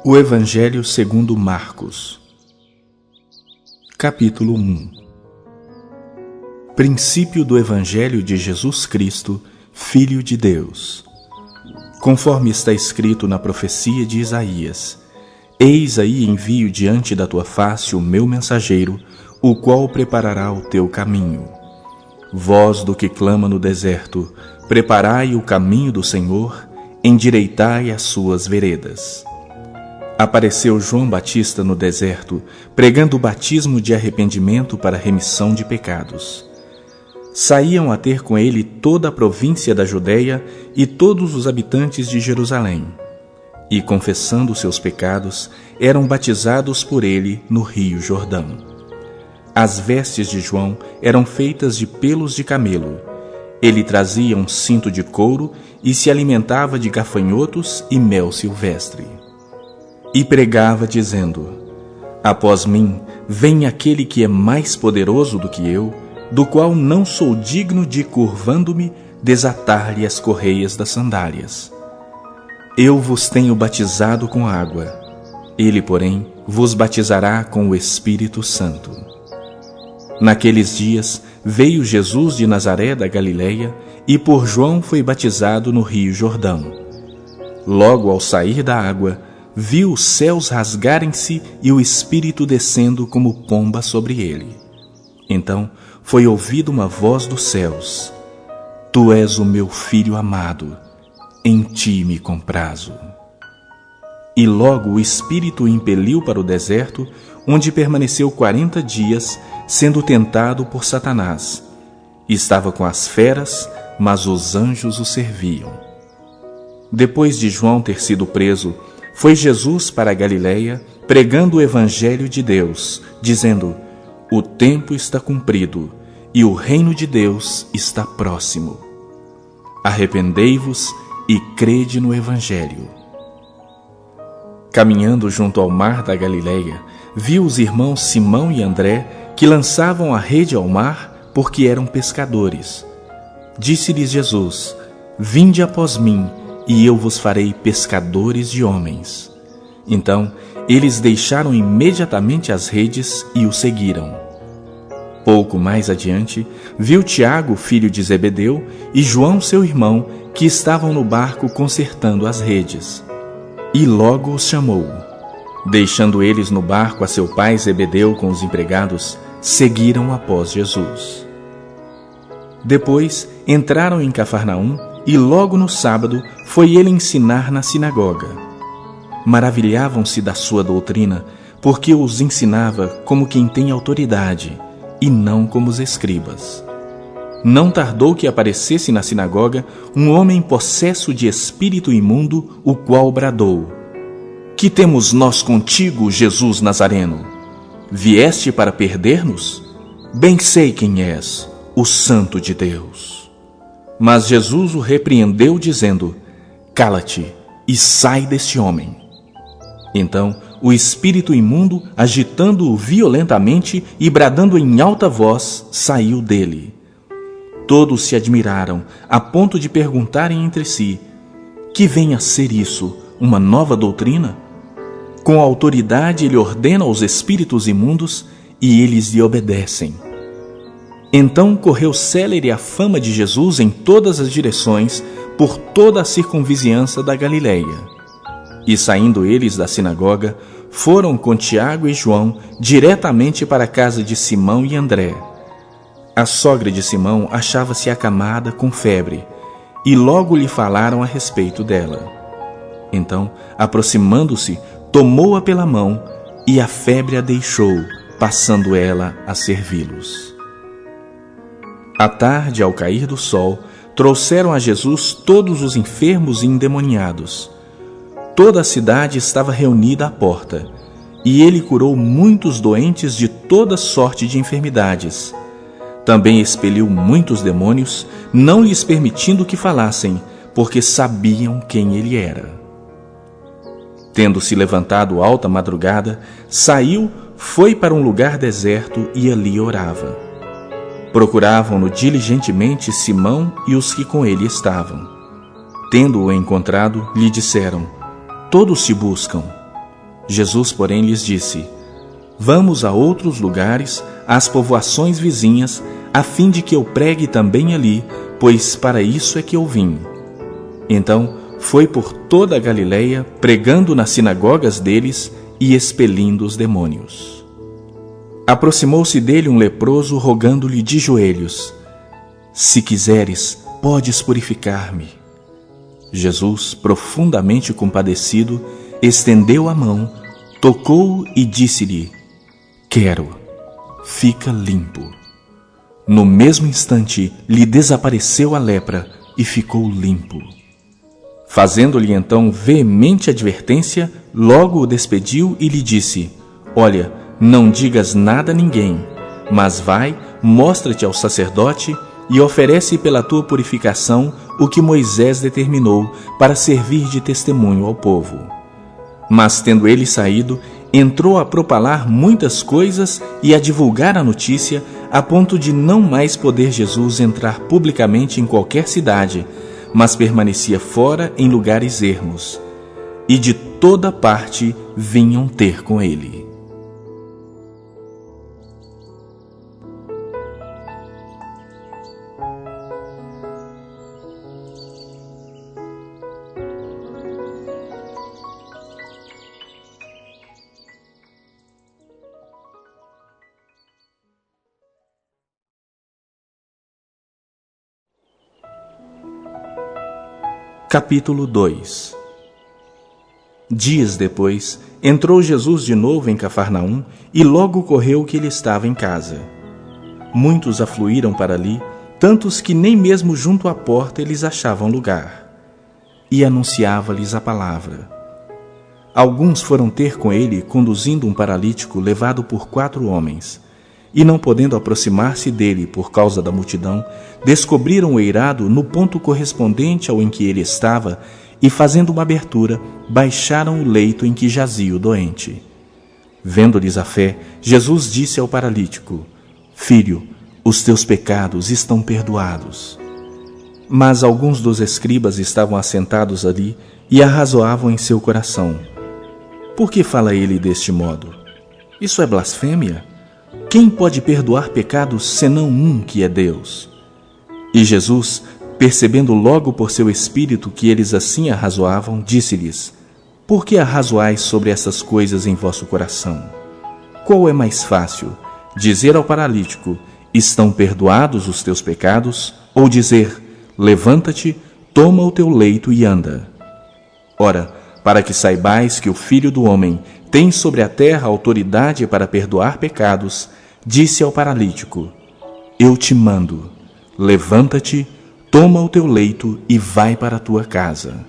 O Evangelho segundo Marcos. Capítulo 1. Princípio do Evangelho de Jesus Cristo, Filho de Deus. Conforme está escrito na profecia de Isaías: Eis aí envio diante da tua face o meu mensageiro, o qual preparará o teu caminho. Voz do que clama no deserto: preparai o caminho do Senhor, endireitai as suas veredas. Apareceu João Batista no deserto, pregando o batismo de arrependimento para remissão de pecados. Saíam a ter com ele toda a província da Judeia e todos os habitantes de Jerusalém. E, confessando seus pecados, eram batizados por ele no rio Jordão. As vestes de João eram feitas de pelos de camelo. Ele trazia um cinto de couro e se alimentava de gafanhotos e mel silvestre. E pregava, dizendo: Após mim vem aquele que é mais poderoso do que eu, do qual não sou digno de, curvando-me, desatar-lhe as correias das sandálias. Eu vos tenho batizado com água, ele, porém, vos batizará com o Espírito Santo. Naqueles dias veio Jesus de Nazaré da Galileia e por João foi batizado no rio Jordão. Logo ao sair da água, viu os céus rasgarem-se e o Espírito descendo como pomba sobre ele. Então foi ouvida uma voz dos céus: Tu és o meu Filho amado, em ti me comprazo. E logo o Espírito o impeliu para o deserto, onde permaneceu 40 dias, sendo tentado por Satanás. Estava com as feras, mas os anjos o serviam. Depois de João ter sido preso, foi Jesus para a Galileia, pregando o Evangelho de Deus, dizendo: O tempo está cumprido, e o reino de Deus está próximo. Arrependei-vos e crede no Evangelho. Caminhando junto ao mar da Galileia, viu os irmãos Simão e André, que lançavam a rede ao mar, porque eram pescadores. Disse-lhes Jesus: Vinde após mim, e eu vos farei pescadores de homens. Então eles deixaram imediatamente as redes e o seguiram. Pouco mais adiante, viu Tiago, filho de Zebedeu, e João, seu irmão, que estavam no barco consertando as redes. E logo os chamou. Deixando eles no barco a seu pai Zebedeu com os empregados, seguiram após Jesus. Depois entraram em Cafarnaum, e logo no sábado foi ele ensinar na sinagoga. Maravilhavam-se da sua doutrina, porque os ensinava como quem tem autoridade, e não como os escribas. Não tardou que aparecesse na sinagoga um homem possesso de espírito imundo, o qual bradou: Que temos nós contigo, Jesus Nazareno? Vieste para perder-nos? Bem sei quem és, o Santo de Deus. Mas Jesus o repreendeu, dizendo: Cala-te e sai deste homem. Então o espírito imundo, agitando-o violentamente e bradando em alta voz, saiu dele. Todos se admiraram, a ponto de perguntarem entre si: Que vem a ser isso, uma nova doutrina? Com autoridade ele ordena aos espíritos imundos, e eles lhe obedecem. Então correu célere a fama de Jesus em todas as direções, por toda a circunvizinhança da Galileia. E saindo eles da sinagoga, foram com Tiago e João diretamente para a casa de Simão e André. A sogra de Simão achava-se acamada com febre, e logo lhe falaram a respeito dela. Então, aproximando-se, tomou-a pela mão, e a febre a deixou, passando ela a servi-los. À tarde, ao cair do sol, trouxeram a Jesus todos os enfermos e endemoniados. Toda a cidade estava reunida à porta, e ele curou muitos doentes de toda sorte de enfermidades. Também expeliu muitos demônios, não lhes permitindo que falassem, porque sabiam quem ele era. Tendo-se levantado alta madrugada, saiu, foi para um lugar deserto e ali orava. Procuravam-no diligentemente Simão e os que com ele estavam. tendo-o encontrado, lhe disseram: todos te buscam. Jesus, porém, lhes disse: vamos a outros lugares, às povoações vizinhas, a fim de que eu pregue também ali, pois para isso é que eu vim. Então foi por toda a Galileia, pregando nas sinagogas deles e expelindo os demônios. Aproximou-se dele um leproso, rogando-lhe de joelhos: se quiseres, podes purificar-me. Jesus, profundamente compadecido, estendeu a mão, tocou-o e disse-lhe: quero, fica limpo. No mesmo instante lhe desapareceu a lepra e ficou limpo. Fazendo-lhe então veemente advertência, logo o despediu e lhe disse: olha, não digas nada a ninguém, mas vai, mostra-te ao sacerdote e oferece pela tua purificação o que Moisés determinou para servir de testemunho ao povo. Mas tendo ele saído, entrou a propalar muitas coisas e a divulgar a notícia, a ponto de não mais poder Jesus entrar publicamente em qualquer cidade, mas permanecia fora em lugares ermos. E de toda parte vinham ter com ele. Capítulo 2. Dias depois, entrou Jesus de novo em Cafarnaum e logo correu que ele estava em casa. Muitos afluíram para ali, tantos que nem mesmo junto à porta eles achavam lugar. E anunciava-lhes a palavra. Alguns foram ter com ele, conduzindo um paralítico levado por 4 homens. E não podendo aproximar-se dele por causa da multidão, descobriram o eirado no ponto correspondente ao em que ele estava e, fazendo uma abertura, baixaram o leito em que jazia o doente. Vendo-lhes a fé, Jesus disse ao paralítico: filho, os teus pecados estão perdoados. Mas alguns dos escribas estavam assentados ali e arrazoavam em seu coração: por que fala ele deste modo? Isso é blasfêmia? Quem pode perdoar pecados senão um que é Deus? E Jesus, percebendo logo por seu espírito que eles assim arrazoavam, disse-lhes: por que arrazoais sobre essas coisas em vosso coração? Qual é mais fácil, dizer ao paralítico: estão perdoados os teus pecados, ou dizer: levanta-te, toma o teu leito e anda? Ora, para que saibais que o Filho do Homem tem sobre a terra autoridade para perdoar pecados, disse ao paralítico: eu te mando, levanta-te, toma o teu leito e vai para a tua casa.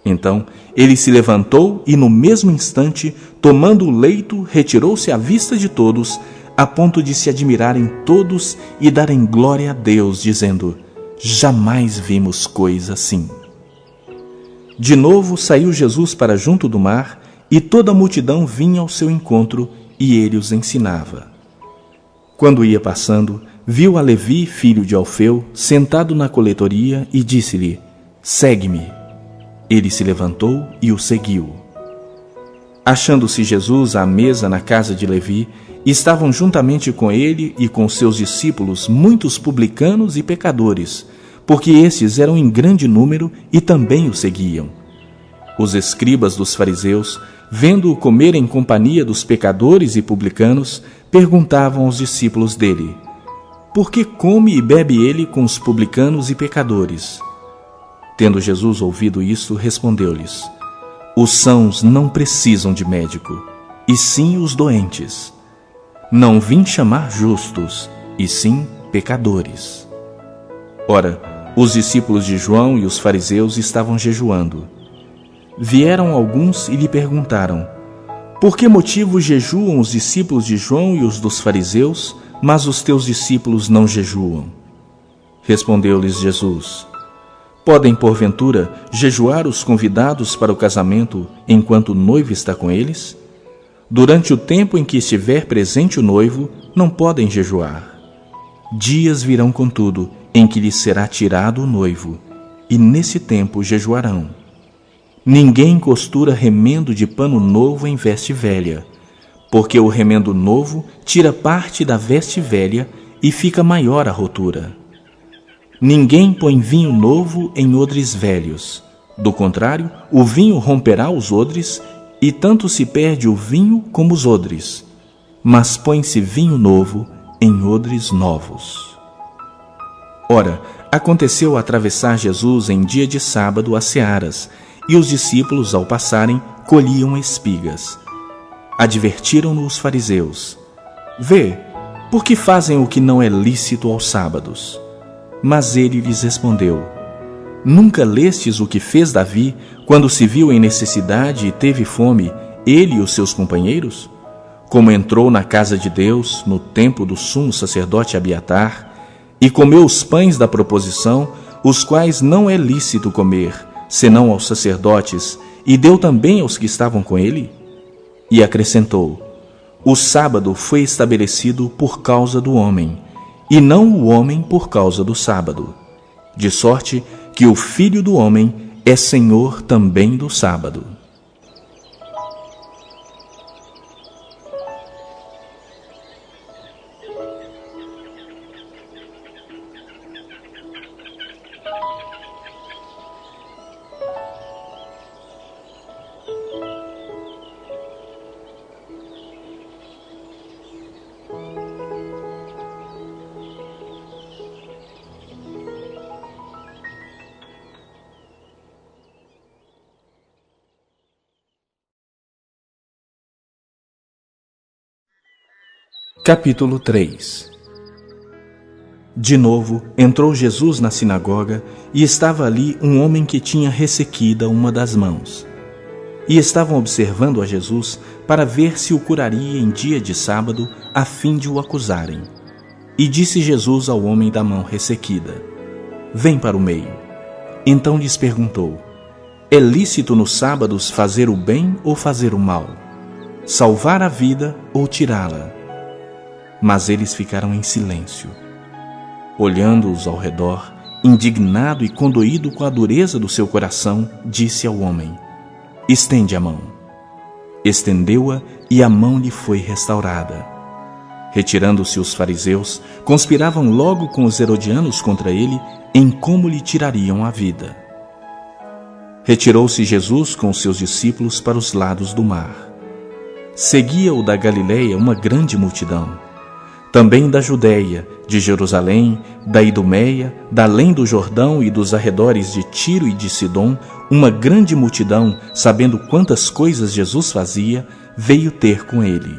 Então ele se levantou e no mesmo instante, tomando o leito, retirou-se à vista de todos, a ponto de se admirarem todos e darem glória a Deus, dizendo: jamais vimos coisa assim. De novo saiu Jesus para junto do mar, e toda a multidão vinha ao seu encontro, e ele os ensinava. Quando ia passando, viu a Levi, filho de Alfeu, sentado na coletoria, e disse-lhe: segue-me. Ele se levantou e o seguiu. Achando-se Jesus à mesa na casa de Levi, estavam juntamente com ele e com seus discípulos muitos publicanos e pecadores, porque estes eram em grande número e também o seguiam. Os escribas dos fariseus, vendo-o comer em companhia dos pecadores e publicanos, perguntavam aos discípulos dele: por que come e bebe ele com os publicanos e pecadores? Tendo Jesus ouvido isso, respondeu-lhes: os sãos não precisam de médico, e sim os doentes. Não vim chamar justos, e sim pecadores. Ora, os discípulos de João e os fariseus estavam jejuando. Vieram alguns e lhe perguntaram: por que motivo jejuam os discípulos de João e os dos fariseus, mas os teus discípulos não jejuam? Respondeu-lhes Jesus: podem, porventura, jejuar os convidados para o casamento enquanto o noivo está com eles? Durante o tempo em que estiver presente o noivo, não podem jejuar. Dias virão, contudo, em que lhes será tirado o noivo, e nesse tempo jejuarão. Ninguém costura remendo de pano novo em veste velha, porque o remendo novo tira parte da veste velha e fica maior a rotura. Ninguém põe vinho novo em odres velhos. Do contrário, o vinho romperá os odres, e tanto se perde o vinho como os odres. Mas põe-se vinho novo em odres novos. Ora, aconteceu atravessar Jesus em dia de sábado as searas, e os discípulos, ao passarem, colhiam espigas. Advertiram-no os fariseus: Vê, por que fazem o que não é lícito aos sábados? Mas ele lhes respondeu: Nunca lestes o que fez Davi, quando se viu em necessidade e teve fome, ele e os seus companheiros? Como entrou na casa de Deus, no templo do sumo sacerdote Abiatar, e comeu os pães da proposição, os quais não é lícito comer, senão aos sacerdotes, e deu também aos que estavam com ele? E acrescentou: O sábado foi estabelecido por causa do homem, e não o homem por causa do sábado. De sorte que o Filho do Homem é Senhor também do sábado. Capítulo 3. De novo, entrou Jesus na sinagoga, e estava ali um homem que tinha ressequida uma das mãos. E estavam observando a Jesus para ver se o curaria em dia de sábado, a fim de o acusarem. E disse Jesus ao homem da mão ressequida: Vem para o meio. Então lhes perguntou: É lícito nos sábados fazer o bem ou fazer o mal? Salvar a vida ou tirá-la? Mas eles ficaram em silêncio. Olhando-os ao redor, indignado e condoído com a dureza do seu coração, disse ao homem: Estende a mão. Estendeu-a, e a mão lhe foi restaurada. Retirando-se os fariseus, conspiravam logo com os herodianos contra ele, em como lhe tirariam a vida. Retirou-se Jesus com os seus discípulos para os lados do mar. Seguia-o da Galileia uma grande multidão. Também da Judéia, de Jerusalém, da Idumeia, da além do Jordão e dos arredores de Tiro e de Sidom, uma grande multidão, sabendo quantas coisas Jesus fazia, veio ter com ele.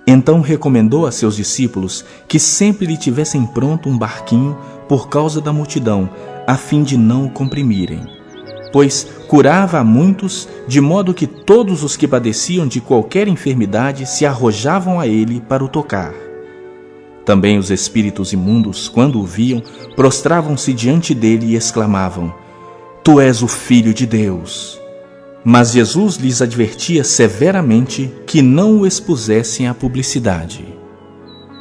Então recomendou a seus discípulos que sempre lhe tivessem pronto um barquinho por causa da multidão, a fim de não o comprimirem. Pois curava a muitos, de modo que todos os que padeciam de qualquer enfermidade se arrojavam a ele para o tocar. Também os espíritos imundos, quando o viam, prostravam-se diante dele e exclamavam: Tu és o Filho de Deus. Mas Jesus lhes advertia severamente que não o expusessem à publicidade.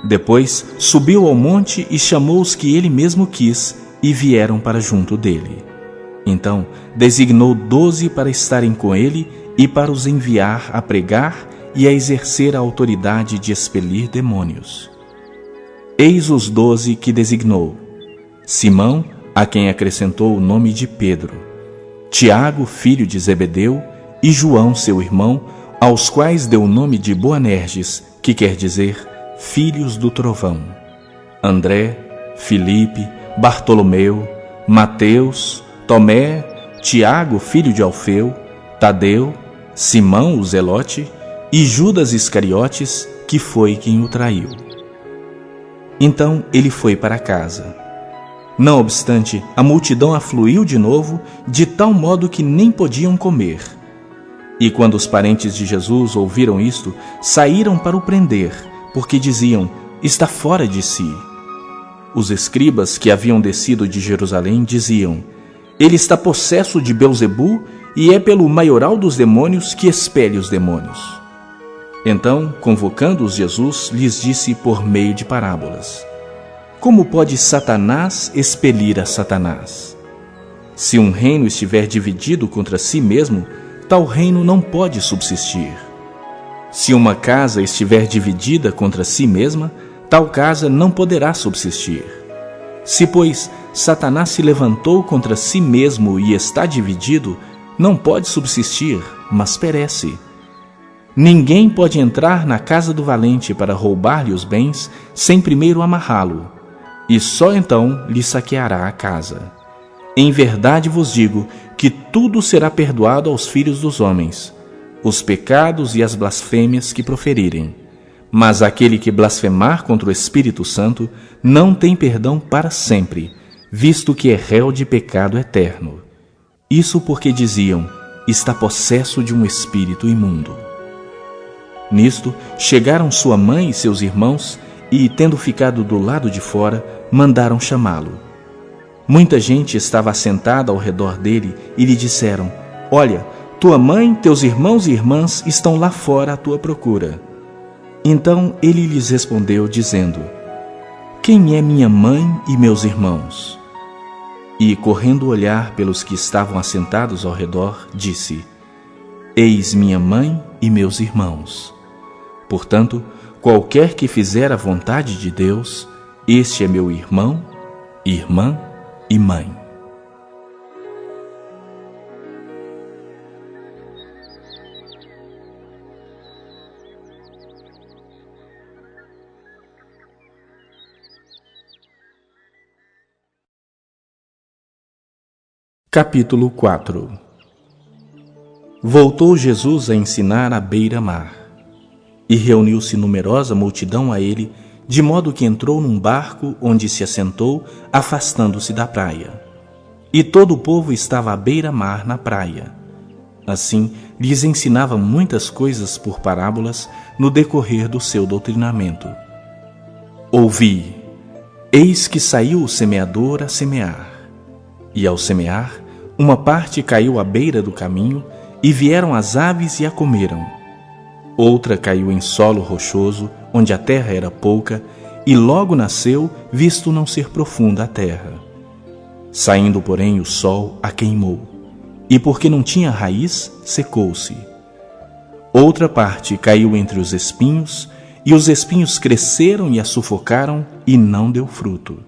Depois subiu ao monte e chamou os que ele mesmo quis, e vieram para junto dele. Então designou 12 para estarem com ele e para os enviar a pregar e a exercer a autoridade de expelir demônios. Eis os 12 que designou: Simão, a quem acrescentou o nome de Pedro, Tiago, filho de Zebedeu, e João, seu irmão, aos quais deu o nome de Boanerges, que quer dizer filhos do trovão, André, Filipe, Bartolomeu, Mateus, Tomé, Tiago, filho de Alfeu, Tadeu, Simão, o Zelote, e Judas Iscariotes, que foi quem o traiu. Então ele foi para casa. Não obstante, a multidão afluiu de novo, de tal modo que nem podiam comer. E quando os parentes de Jesus ouviram isto, saíram para o prender, porque diziam: Está fora de si. Os escribas que haviam descido de Jerusalém diziam: Ele está possesso de Belzebu, e é pelo maioral dos demônios que expele os demônios. Então, convocando-os Jesus, lhes disse por meio de parábolas: Como pode Satanás expelir a Satanás? Se um reino estiver dividido contra si mesmo, tal reino não pode subsistir. Se uma casa estiver dividida contra si mesma, tal casa não poderá subsistir. Se, pois, Satanás se levantou contra si mesmo e está dividido, não pode subsistir, mas perece. Ninguém pode entrar na casa do valente para roubar-lhe os bens, sem primeiro amarrá-lo, e só então lhe saqueará a casa. Em verdade vos digo que tudo será perdoado aos filhos dos homens, os pecados e as blasfêmias que proferirem. Mas aquele que blasfemar contra o Espírito Santo não tem perdão para sempre, visto que é réu de pecado eterno. Isso porque diziam: está possesso de um espírito imundo. Nisto, chegaram sua mãe e seus irmãos, e, tendo ficado do lado de fora, mandaram chamá-lo. Muita gente estava assentada ao redor dele e lhe disseram: olha, tua mãe, teus irmãos e irmãs estão lá fora à tua procura. Então ele lhes respondeu, dizendo: quem é minha mãe e meus irmãos? E, correndo olhar pelos que estavam assentados ao redor, disse: eis minha mãe e meus irmãos. Portanto, qualquer que fizer a vontade de Deus, este é meu irmão, irmã e mãe. Capítulo 4. Voltou Jesus a ensinar à beira-mar, e reuniu-se numerosa multidão a ele, de modo que entrou num barco onde se assentou, afastando-se da praia. E todo o povo estava à beira-mar na praia. Assim, lhes ensinava muitas coisas por parábolas no decorrer do seu doutrinamento. Ouvi, eis que saiu o semeador a semear. E ao semear, uma parte caiu à beira do caminho, e vieram as aves e a comeram. Outra caiu em solo rochoso, onde a terra era pouca, e logo nasceu, visto não ser profunda a terra. Saindo, porém, o sol a queimou, e porque não tinha raiz, secou-se. Outra parte caiu entre os espinhos, e os espinhos cresceram e a sufocaram, e não deu fruto.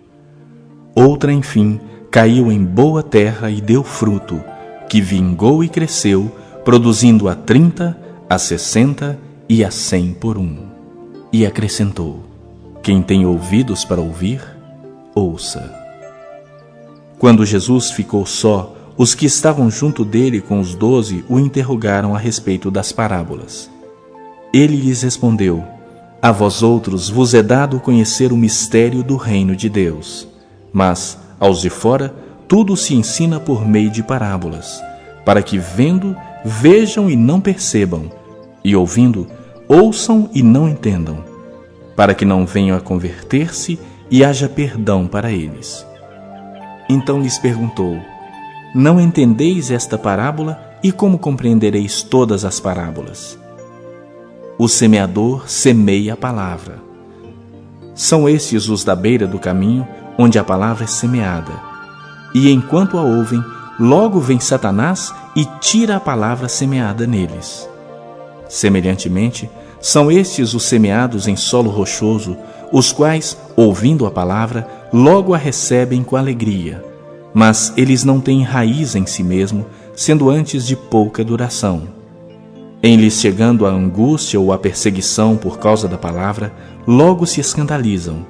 Outra, enfim, caiu em boa terra e deu fruto, que vingou e cresceu, produzindo a 30, a 60 e a 100 por um. E acrescentou: quem tem ouvidos para ouvir, ouça. Quando Jesus ficou só, os que estavam junto dele com os 12 o interrogaram a respeito das parábolas. Ele lhes respondeu: a vós outros vos é dado conhecer o mistério do reino de Deus, mas aos de fora tudo se ensina por meio de parábolas, para que vendo, vejam e não percebam, e ouvindo, ouçam e não entendam, para que não venham a converter-se e haja perdão para eles. Então lhes perguntou: não entendeis esta parábola, e como compreendereis todas as parábolas? O semeador semeia a palavra. São estes os da beira do caminho, onde a palavra é semeada. E enquanto a ouvem, logo vem Satanás e tira a palavra semeada neles. Semelhantemente, são estes os semeados em solo rochoso, os quais, ouvindo a palavra, logo a recebem com alegria. Mas eles não têm raiz em si mesmo, sendo antes de pouca duração. Em lhes chegando a angústia ou a perseguição por causa da palavra, logo se escandalizam.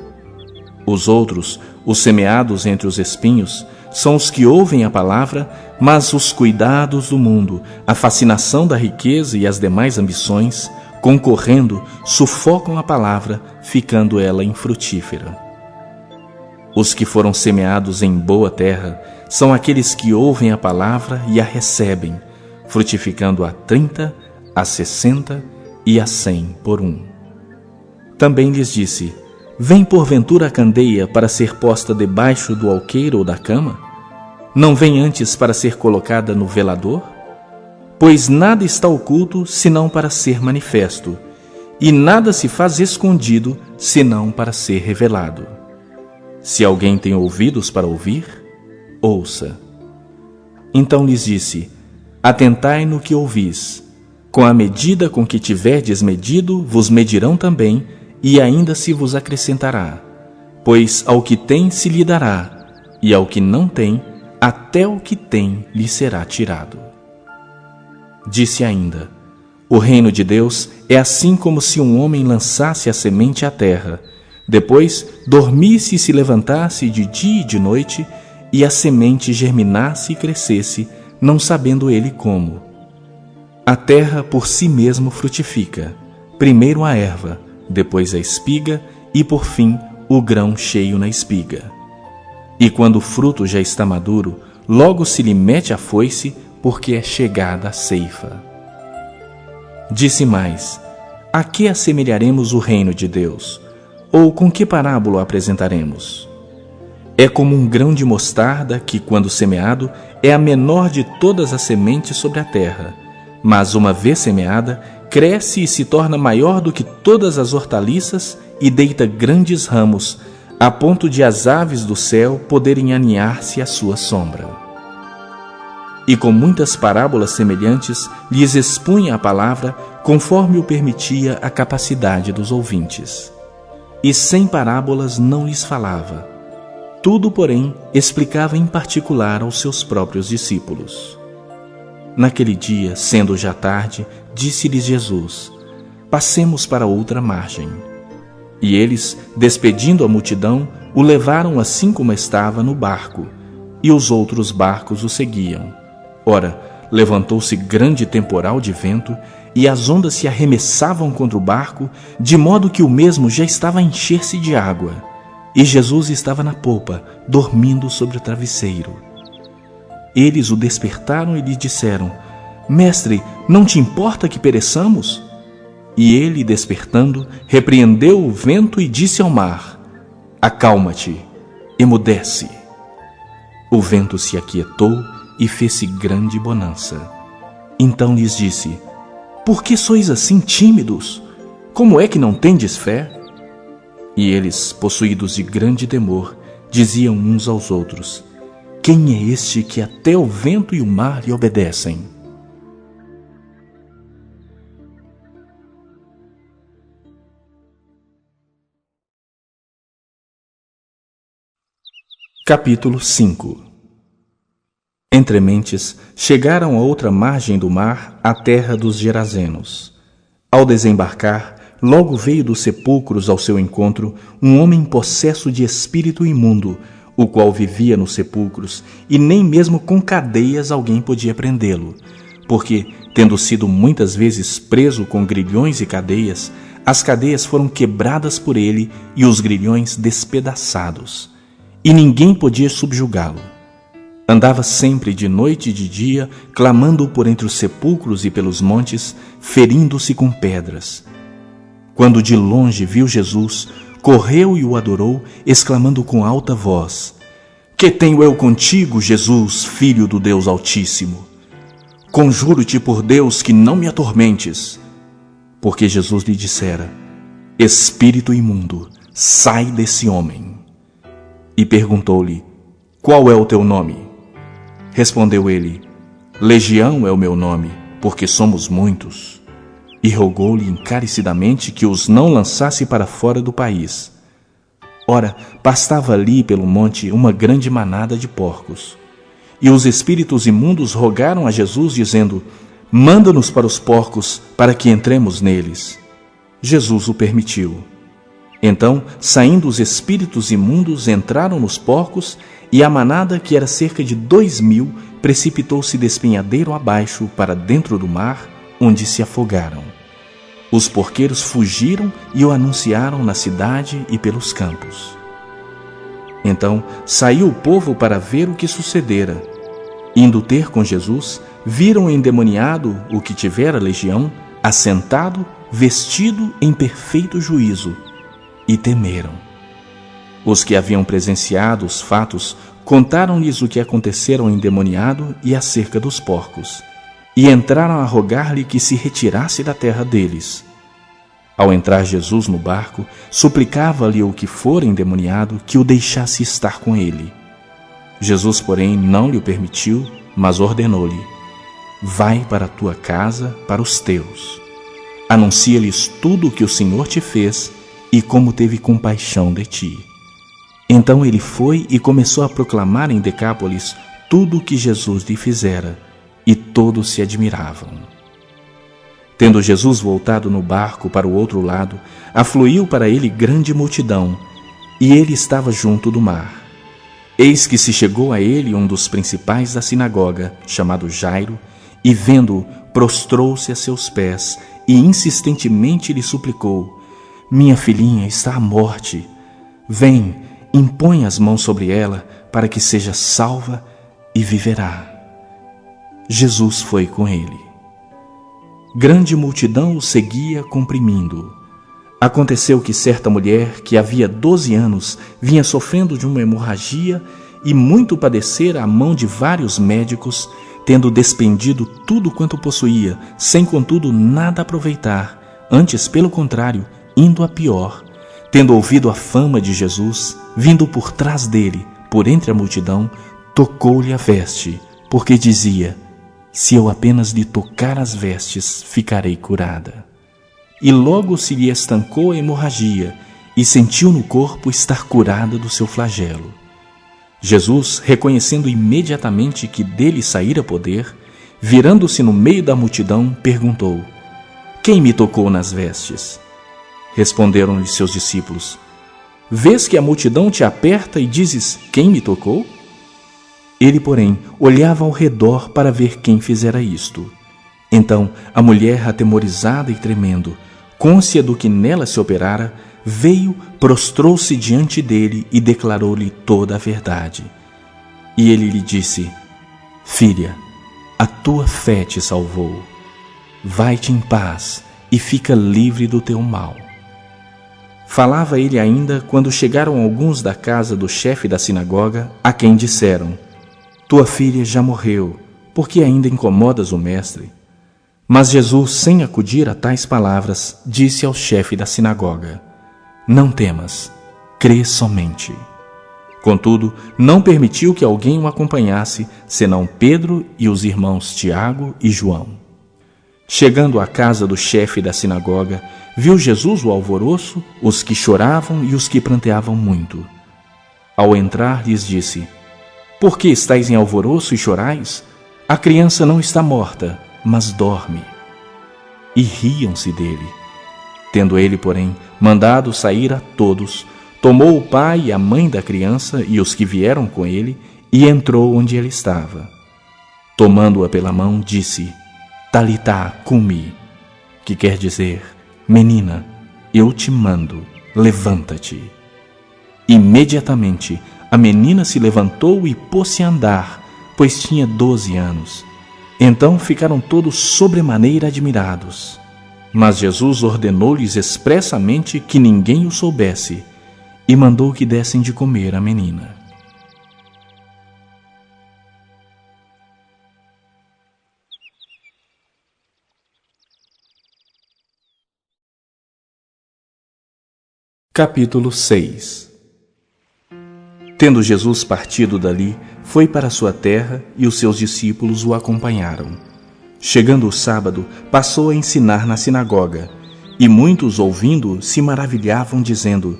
Os outros, os semeados entre os espinhos, são os que ouvem a palavra, mas os cuidados do mundo, a fascinação da riqueza e as demais ambições, concorrendo, sufocam a palavra, ficando ela infrutífera. Os que foram semeados em boa terra são aqueles que ouvem a palavra e a recebem, frutificando a 30, a 60 e a 100 por um. Também lhes disse: vem porventura a candeia para ser posta debaixo do alqueire ou da cama? Não vem antes para ser colocada no velador? Pois nada está oculto, senão para ser manifesto, e nada se faz escondido, senão para ser revelado. Se alguém tem ouvidos para ouvir, ouça. Então lhes disse: Atentai no que ouvis. Com a medida com que tiverdes medido, vos medirão também, e ainda se vos acrescentará. Pois ao que tem se lhe dará, e ao que não tem, até o que tem lhe será tirado. Disse ainda: O reino de Deus é assim como se um homem lançasse a semente à terra, depois dormisse e se levantasse de dia e de noite, e a semente germinasse e crescesse, não sabendo ele como. A terra por si mesmo frutifica, primeiro a erva, depois a espiga e, por fim, o grão cheio na espiga. E quando o fruto já está maduro, logo se lhe mete a foice, porque é chegada a ceifa. Disse mais: A que assemelharemos o reino de Deus? Ou com que parábola o apresentaremos? É como um grão de mostarda que, quando semeado, é a menor de todas as sementes sobre a terra, mas uma vez semeada, cresce e se torna maior do que todas as hortaliças e deita grandes ramos, a ponto de as aves do céu poderem aninhar-se à sua sombra. E com muitas parábolas semelhantes lhes expunha a palavra, conforme o permitia a capacidade dos ouvintes. E sem parábolas não lhes falava. Tudo, porém, explicava em particular aos seus próprios discípulos. Naquele dia, sendo já tarde, disse-lhes Jesus: Passemos para outra margem. E eles, despedindo a multidão, o levaram assim como estava no barco, e os outros barcos o seguiam. Ora, levantou-se grande temporal de vento, e as ondas se arremessavam contra o barco, de modo que o mesmo já estava a encher-se de água. E Jesus estava na popa, dormindo sobre o travesseiro. Eles o despertaram e lhe disseram: Mestre, não te importa que pereçamos? E ele, despertando, repreendeu o vento e disse ao mar: Acalma-te, emudece. O vento se aquietou e fez-se grande bonança. Então lhes disse: Por que sois assim tímidos? Como é que não tendes fé? E eles, possuídos de grande temor, diziam uns aos outros: Quem é este que até o vento e o mar lhe obedecem? Capítulo 5. Entrementes, chegaram à outra margem do mar, à terra dos Gerazenos. Ao desembarcar, logo veio dos sepulcros ao seu encontro um homem possesso de espírito imundo, o qual vivia nos sepulcros, e nem mesmo com cadeias alguém podia prendê-lo, porque, tendo sido muitas vezes preso com grilhões e cadeias, as cadeias foram quebradas por ele e os grilhões despedaçados, e ninguém podia subjugá-lo. Andava sempre de noite e de dia, clamando por entre os sepulcros e pelos montes, ferindo-se com pedras. Quando de longe viu Jesus, correu e o adorou, exclamando com alta voz: Que tenho eu contigo, Jesus, Filho do Deus Altíssimo? Conjuro-te por Deus que não me atormentes. Porque Jesus lhe dissera: Espírito imundo, sai desse homem. E perguntou-lhe: Qual é o teu nome? Respondeu ele: Legião é o meu nome, porque somos muitos. E rogou-lhe encarecidamente que os não lançasse para fora do país. Ora, pastava ali pelo monte uma grande manada de porcos. E os espíritos imundos rogaram a Jesus, dizendo: Manda-nos para os porcos, para que entremos neles. Jesus o permitiu. Então, saindo os espíritos imundos, entraram nos porcos, e a manada, que era cerca de 2.000, precipitou-se despenhadeiro abaixo para dentro do mar, onde se afogaram. Os porqueiros fugiram e o anunciaram na cidade e pelos campos. Então saiu o povo para ver o que sucedera. Indo ter com Jesus, viram o endemoniado, o que tivera legião, assentado, vestido em perfeito juízo, e temeram. Os que haviam presenciado os fatos contaram-lhes o que acontecera ao endemoniado e acerca dos porcos, e entraram a rogar-lhe que se retirasse da terra deles. Ao entrar Jesus no barco, suplicava-lhe o que fora endemoniado que o deixasse estar com ele. Jesus, porém, não lhe o permitiu, mas ordenou-lhe: vai para a tua casa, para os teus. Anuncia-lhes tudo o que o Senhor te fez e como teve compaixão de ti. Então ele foi e começou a proclamar em Decápolis tudo o que Jesus lhe fizera, e todos se admiravam. Tendo Jesus voltado no barco para o outro lado, afluiu para ele grande multidão, e ele estava junto do mar. Eis que se chegou a ele um dos principais da sinagoga, chamado Jairo, e vendo-o, prostrou-se a seus pés e insistentemente lhe suplicou: minha filhinha está à morte. Vem, impõe as mãos sobre ela, para que seja salva e viverá. Jesus foi com ele. Grande multidão o seguia comprimindo-o. Aconteceu que certa mulher, que havia 12 anos, vinha sofrendo de uma hemorragia e muito padecera à mão de vários médicos, tendo despendido tudo quanto possuía, sem contudo nada aproveitar, antes pelo contrário, indo a pior. Tendo ouvido a fama de Jesus, vindo por trás dele, por entre a multidão, tocou-lhe a veste, porque dizia: se eu apenas lhe tocar as vestes, ficarei curada. E logo se lhe estancou a hemorragia, e sentiu no corpo estar curada do seu flagelo. Jesus, reconhecendo imediatamente que dele saíra poder, virando-se no meio da multidão, perguntou: quem me tocou nas vestes? Responderam-lhe seus discípulos: vês que a multidão te aperta e dizes: quem me tocou? Ele, porém, olhava ao redor para ver quem fizera isto. Então a mulher, atemorizada e tremendo, cônscia do que nela se operara, veio, prostrou-se diante dele e declarou-lhe toda a verdade. E ele lhe disse: filha, a tua fé te salvou. Vai-te em paz e fica livre do teu mal. Falava ele ainda quando chegaram alguns da casa do chefe da sinagoga, a quem disseram: tua filha já morreu, por que ainda incomodas o mestre? Mas Jesus, sem acudir a tais palavras, disse ao chefe da sinagoga: não temas, crê somente. Contudo, não permitiu que alguém o acompanhasse, senão Pedro e os irmãos Tiago e João. Chegando à casa do chefe da sinagoga, viu Jesus o alvoroço, os que choravam e os que pranteavam muito. Ao entrar, lhes disse: por que estáis em alvoroço e chorais? A criança não está morta, mas dorme. E riam-se dele. Tendo ele, porém, mandado sair a todos, tomou o pai e a mãe da criança e os que vieram com ele, e entrou onde ele estava. Tomando-a pela mão, disse: Talitá cumi, que quer dizer: menina, eu te mando, levanta-te. Imediatamente a menina se levantou e pôs-se a andar, pois tinha 12 anos. Então ficaram todos sobremaneira admirados. Mas Jesus ordenou-lhes expressamente que ninguém o soubesse, e mandou que dessem de comer à menina. Capítulo 6. Tendo Jesus partido dali, foi para sua terra, e os seus discípulos o acompanharam. Chegando o sábado, passou a ensinar na sinagoga, e muitos, ouvindo, se maravilhavam, dizendo: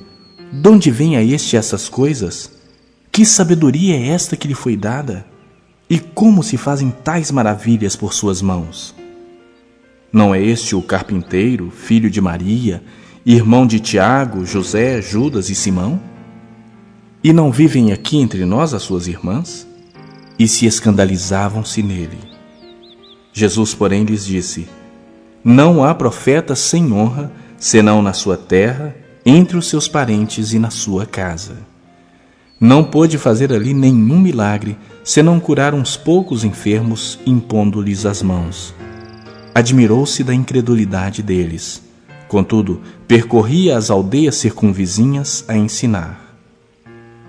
donde vem a este essas coisas? Que sabedoria é esta que lhe foi dada? E como se fazem tais maravilhas por suas mãos? Não é este o carpinteiro, filho de Maria, irmão de Tiago, José, Judas e Simão? E não vivem aqui entre nós as suas irmãs? E se escandalizavam-se nele. Jesus, porém, lhes disse: não há profeta sem honra, senão na sua terra, entre os seus parentes e na sua casa. Não pôde fazer ali nenhum milagre, senão curar uns poucos enfermos, impondo-lhes as mãos. Admirou-se da incredulidade deles. Contudo, percorria as aldeias circunvizinhas a ensinar.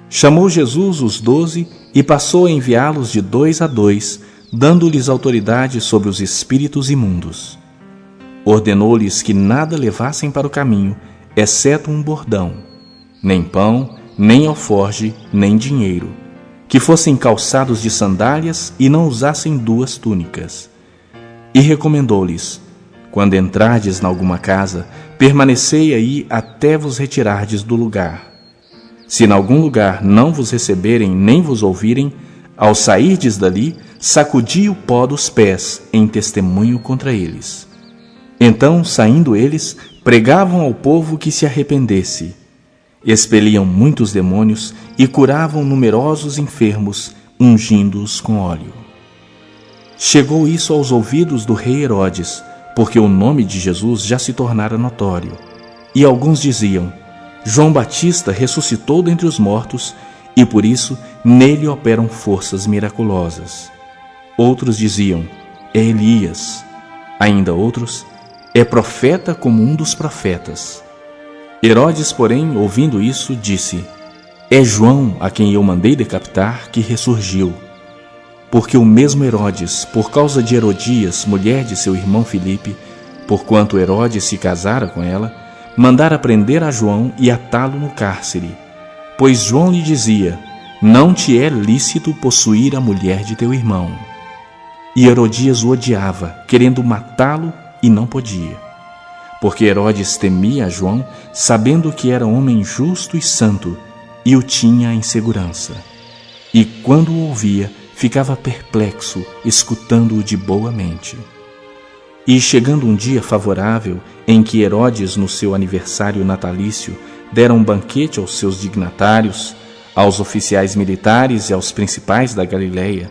Chamou Jesus os 12 e passou a enviá-los de 2 a 2, dando-lhes autoridade sobre os espíritos imundos. Ordenou-lhes que nada levassem para o caminho, exceto um bordão, nem pão, nem alforge, nem dinheiro, que fossem calçados de sandálias e não usassem 2 túnicas. E recomendou-lhes: quando entrardes em alguma casa, permanecei aí até vos retirardes do lugar. Se em algum lugar não vos receberem nem vos ouvirem, ao sairdes dali, sacudi o pó dos pés em testemunho contra eles. Então, saindo eles, pregavam ao povo que se arrependesse. Expeliam muitos demônios e curavam numerosos enfermos, ungindo-os com óleo. Chegou isso aos ouvidos do rei Herodes, porque o nome de Jesus já se tornara notório. E alguns diziam: João Batista ressuscitou dentre os mortos, e por isso nele operam forças miraculosas. Outros diziam: é Elias. Ainda outros: é profeta como um dos profetas. Herodes, porém, ouvindo isso, disse: é João, a quem eu mandei decapitar, que ressurgiu. Porque o mesmo Herodes, por causa de Herodias, mulher de seu irmão Filipe, porquanto Herodes se casara com ela, mandara prender a João e atá-lo no cárcere. Pois João lhe dizia: não te é lícito possuir a mulher de teu irmão. E Herodias o odiava, querendo matá-lo, e não podia. Porque Herodes temia a João, sabendo que era homem justo e santo, e o tinha em segurança. E quando o ouvia, ficava perplexo, escutando-o de boa mente. E chegando um dia favorável, em que Herodes, no seu aniversário natalício, dera um banquete aos seus dignatários, aos oficiais militares e aos principais da Galileia,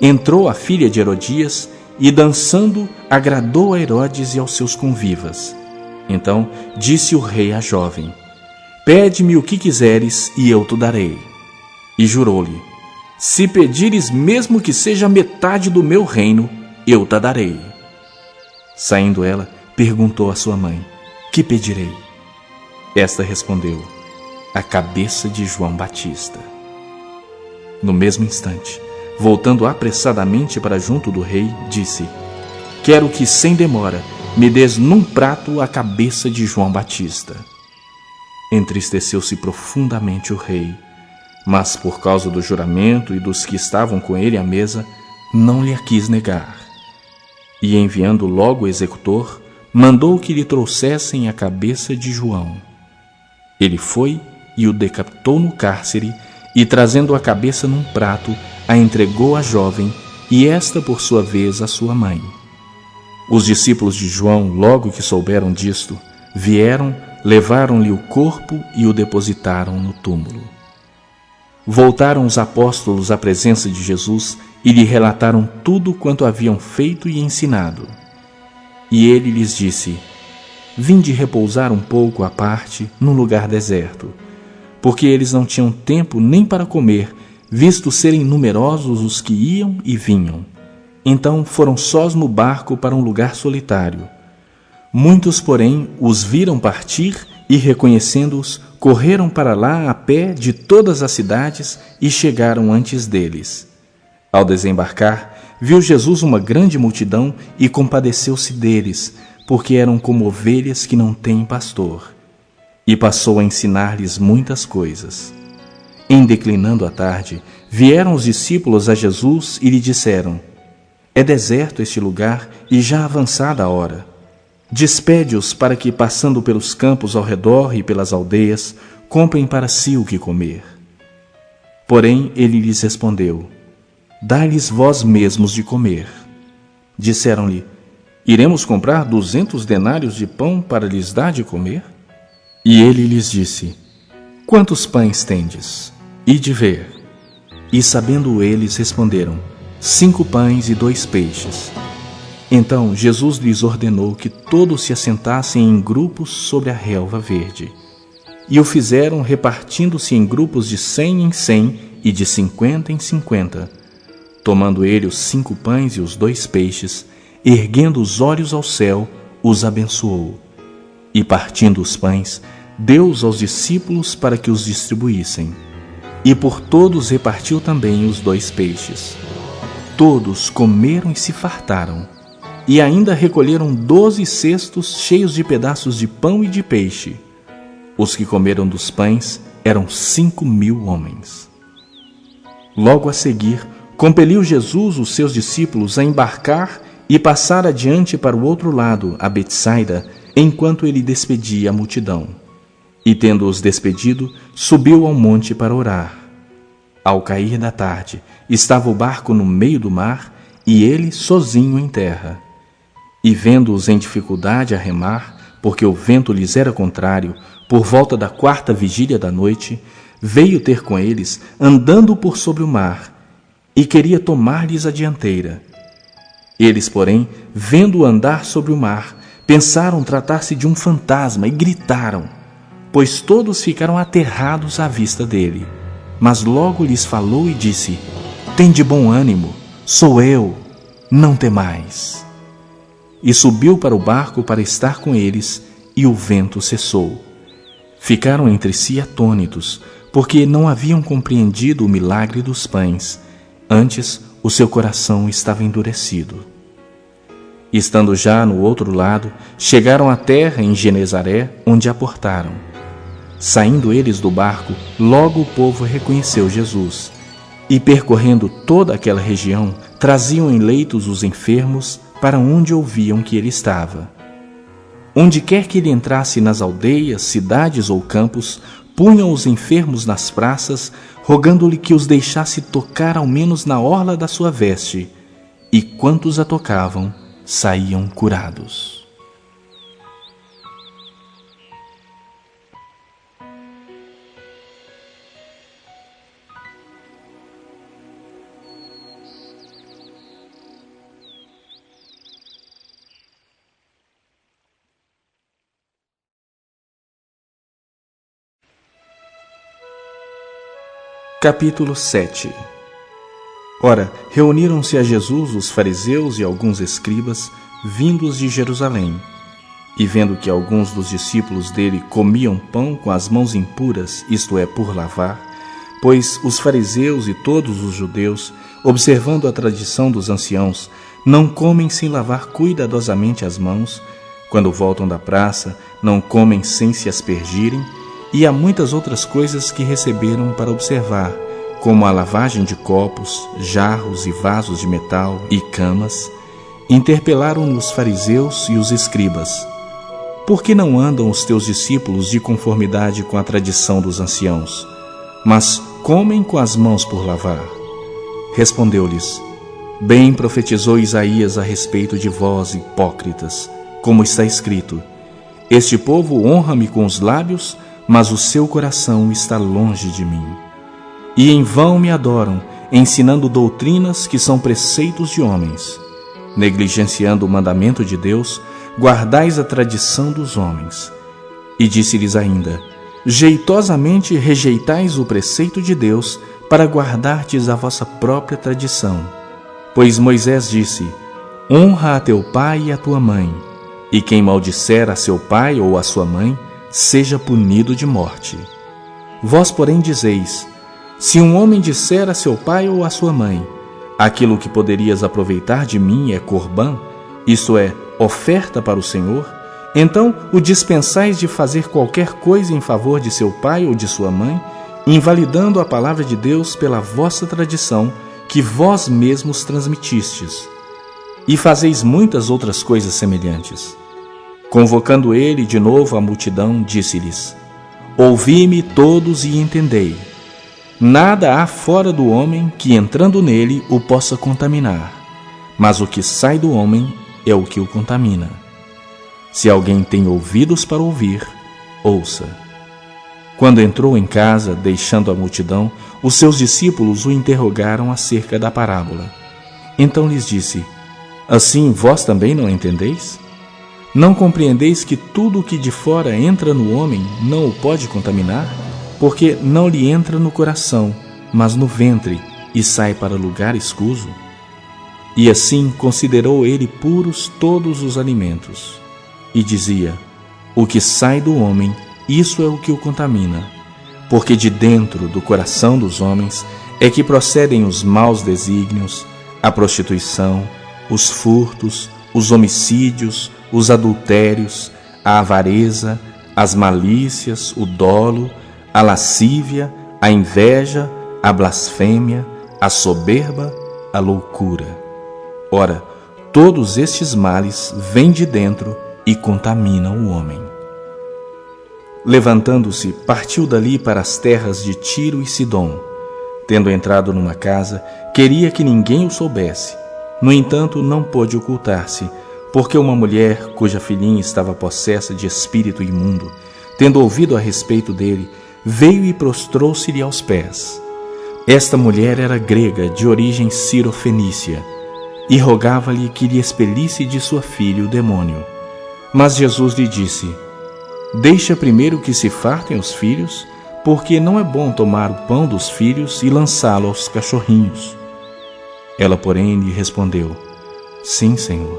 entrou a filha de Herodias e, dançando, agradou a Herodes e aos seus convivas. Então disse o rei à jovem: pede-me o que quiseres e eu te darei. E jurou-lhe: se pedires mesmo que seja metade do meu reino, eu te darei. Saindo ela, perguntou à sua mãe: que pedirei? Esta respondeu: a cabeça de João Batista. No mesmo instante, voltando apressadamente para junto do rei, disse: quero que, sem demora, me des num prato a cabeça de João Batista. Entristeceu-se profundamente o rei, mas por causa do juramento e dos que estavam com ele à mesa, não lhe a quis negar. E enviando logo o executor, mandou que lhe trouxessem a cabeça de João. Ele foi e o decapitou no cárcere, e trazendo a cabeça num prato, a entregou à jovem, e esta por sua vez à sua mãe. Os discípulos de João, logo que souberam disto, vieram, levaram-lhe o corpo e o depositaram no túmulo. Voltaram os apóstolos à presença de Jesus e lhe relataram tudo quanto haviam feito e ensinado. E ele lhes disse: vinde repousar um pouco à parte num lugar deserto, porque eles não tinham tempo nem para comer, visto serem numerosos os que iam e vinham. Então foram sós no barco para um lugar solitário. Muitos, porém, os viram partir e, reconhecendo-os, correram para lá a pé de todas as cidades e chegaram antes deles. Ao desembarcar, viu Jesus uma grande multidão e compadeceu-se deles, porque eram como ovelhas que não têm pastor. E passou a ensinar-lhes muitas coisas. Em declinando a tarde, vieram os discípulos a Jesus e lhe disseram: é deserto este lugar e já avançada a hora. Despede-os para que, passando pelos campos ao redor e pelas aldeias, comprem para si o que comer. Porém ele lhes respondeu: dai-lhes vós mesmos de comer. Disseram-lhe: iremos comprar 200 denários de pão para lhes dar de comer? E ele lhes disse: quantos pães tendes? Ide ver. E sabendo eles, responderam: 5 pães e 2 peixes. Então Jesus lhes ordenou que todos se assentassem em grupos sobre a relva verde. E o fizeram, repartindo-se em grupos de 100 em 100 e de 50 em 50. Tomando ele os 5 pães e os 2 peixes, erguendo os olhos ao céu, os abençoou. E partindo os pães, deu-os aos discípulos para que os distribuíssem. E por todos repartiu também os 2 peixes. Todos comeram e se fartaram. E ainda recolheram 12 cestos cheios de pedaços de pão e de peixe. Os que comeram dos pães eram 5.000 homens. Logo a seguir, compeliu Jesus os seus discípulos a embarcar e passar adiante para o outro lado, a Betsaida, enquanto ele despedia a multidão. E tendo-os despedido, subiu ao monte para orar. Ao cair da tarde, estava o barco no meio do mar e ele sozinho em terra. E vendo-os em dificuldade a remar, porque o vento lhes era contrário, por volta da 4ª vigília da noite, veio ter com eles, andando por sobre o mar, e queria tomar-lhes a dianteira. Eles, porém, vendo-o andar sobre o mar, pensaram tratar-se de um fantasma e gritaram, pois todos ficaram aterrados à vista dele. Mas logo lhes falou e disse: Tende bom ânimo, sou eu, não temais. E subiu para o barco para estar com eles, e o vento cessou. Ficaram entre si atônitos, porque não haviam compreendido o milagre dos pães. Antes, o seu coração estava endurecido. Estando já no outro lado, chegaram à terra em Genezaré, onde aportaram. Saindo eles do barco, logo o povo reconheceu Jesus. E percorrendo toda aquela região, traziam em leitos os enfermos para onde ouviam que ele estava. Onde quer que ele entrasse nas aldeias, cidades ou campos, punham os enfermos nas praças, rogando-lhe que os deixasse tocar ao menos na orla da sua veste. E quantos a tocavam, saíam curados. Capítulo 7. Ora, reuniram-se a Jesus os fariseus e alguns escribas, vindos de Jerusalém. E vendo que alguns dos discípulos dele comiam pão com as mãos impuras, isto é, por lavar, pois os fariseus e todos os judeus, observando a tradição dos anciãos, não comem sem lavar cuidadosamente as mãos, quando voltam da praça, não comem sem se aspergirem, e há muitas outras coisas que receberam para observar, como a lavagem de copos, jarros e vasos de metal e camas, interpelaram-no os fariseus e os escribas: Por que não andam os teus discípulos de conformidade com a tradição dos anciãos, mas comem com as mãos por lavar? Respondeu-lhes: Bem profetizou Isaías a respeito de vós, hipócritas, como está escrito: Este povo honra-me com os lábios, mas o seu coração está longe de mim. E em vão me adoram, ensinando doutrinas que são preceitos de homens. Negligenciando o mandamento de Deus, guardais a tradição dos homens. E disse-lhes ainda: Jeitosamente rejeitais o preceito de Deus, para guardardes a vossa própria tradição. Pois Moisés disse: Honra a teu pai e a tua mãe, e quem maldisser a seu pai ou a sua mãe, seja punido de morte. Vós, porém, dizeis: Se um homem disser a seu pai ou a sua mãe: Aquilo que poderias aproveitar de mim é corbã, isto é, oferta para o Senhor, então o dispensais de fazer qualquer coisa em favor de seu pai ou de sua mãe, invalidando a palavra de Deus pela vossa tradição, que vós mesmos transmitistes. E fazeis muitas outras coisas semelhantes. Convocando ele de novo a multidão, disse-lhes: Ouvi-me todos e entendei. Nada há fora do homem que, entrando nele, o possa contaminar, mas o que sai do homem é o que o contamina. Se alguém tem ouvidos para ouvir, ouça. Quando entrou em casa, deixando a multidão, os seus discípulos o interrogaram acerca da parábola. Então lhes disse: Assim vós também não entendeis? Não compreendeis que tudo o que de fora entra no homem não o pode contaminar? Porque não lhe entra no coração, mas no ventre, e sai para lugar escuso? E assim considerou ele puros todos os alimentos. E dizia: O que sai do homem, isso é o que o contamina. Porque de dentro do coração dos homens é que procedem os maus desígnios, a prostituição, os furtos, os homicídios, os adultérios, a avareza, as malícias, o dolo, a lascívia, a inveja, a blasfêmia, a soberba, a loucura. Ora, todos estes males vêm de dentro e contaminam o homem. Levantando-se, partiu dali para as terras de Tiro e Sidom. Tendo entrado numa casa, queria que ninguém o soubesse. No entanto, não pôde ocultar-se, porque uma mulher, cuja filhinha estava possessa de espírito imundo, tendo ouvido a respeito dele, veio e prostrou-se-lhe aos pés. Esta mulher era grega, de origem cirofenícia, e rogava-lhe que lhe expelisse de sua filha o demônio. Mas Jesus lhe disse: deixa primeiro que se fartem os filhos, porque não é bom tomar o pão dos filhos e lançá-lo aos cachorrinhos. Ela, porém, lhe respondeu: sim, Senhor,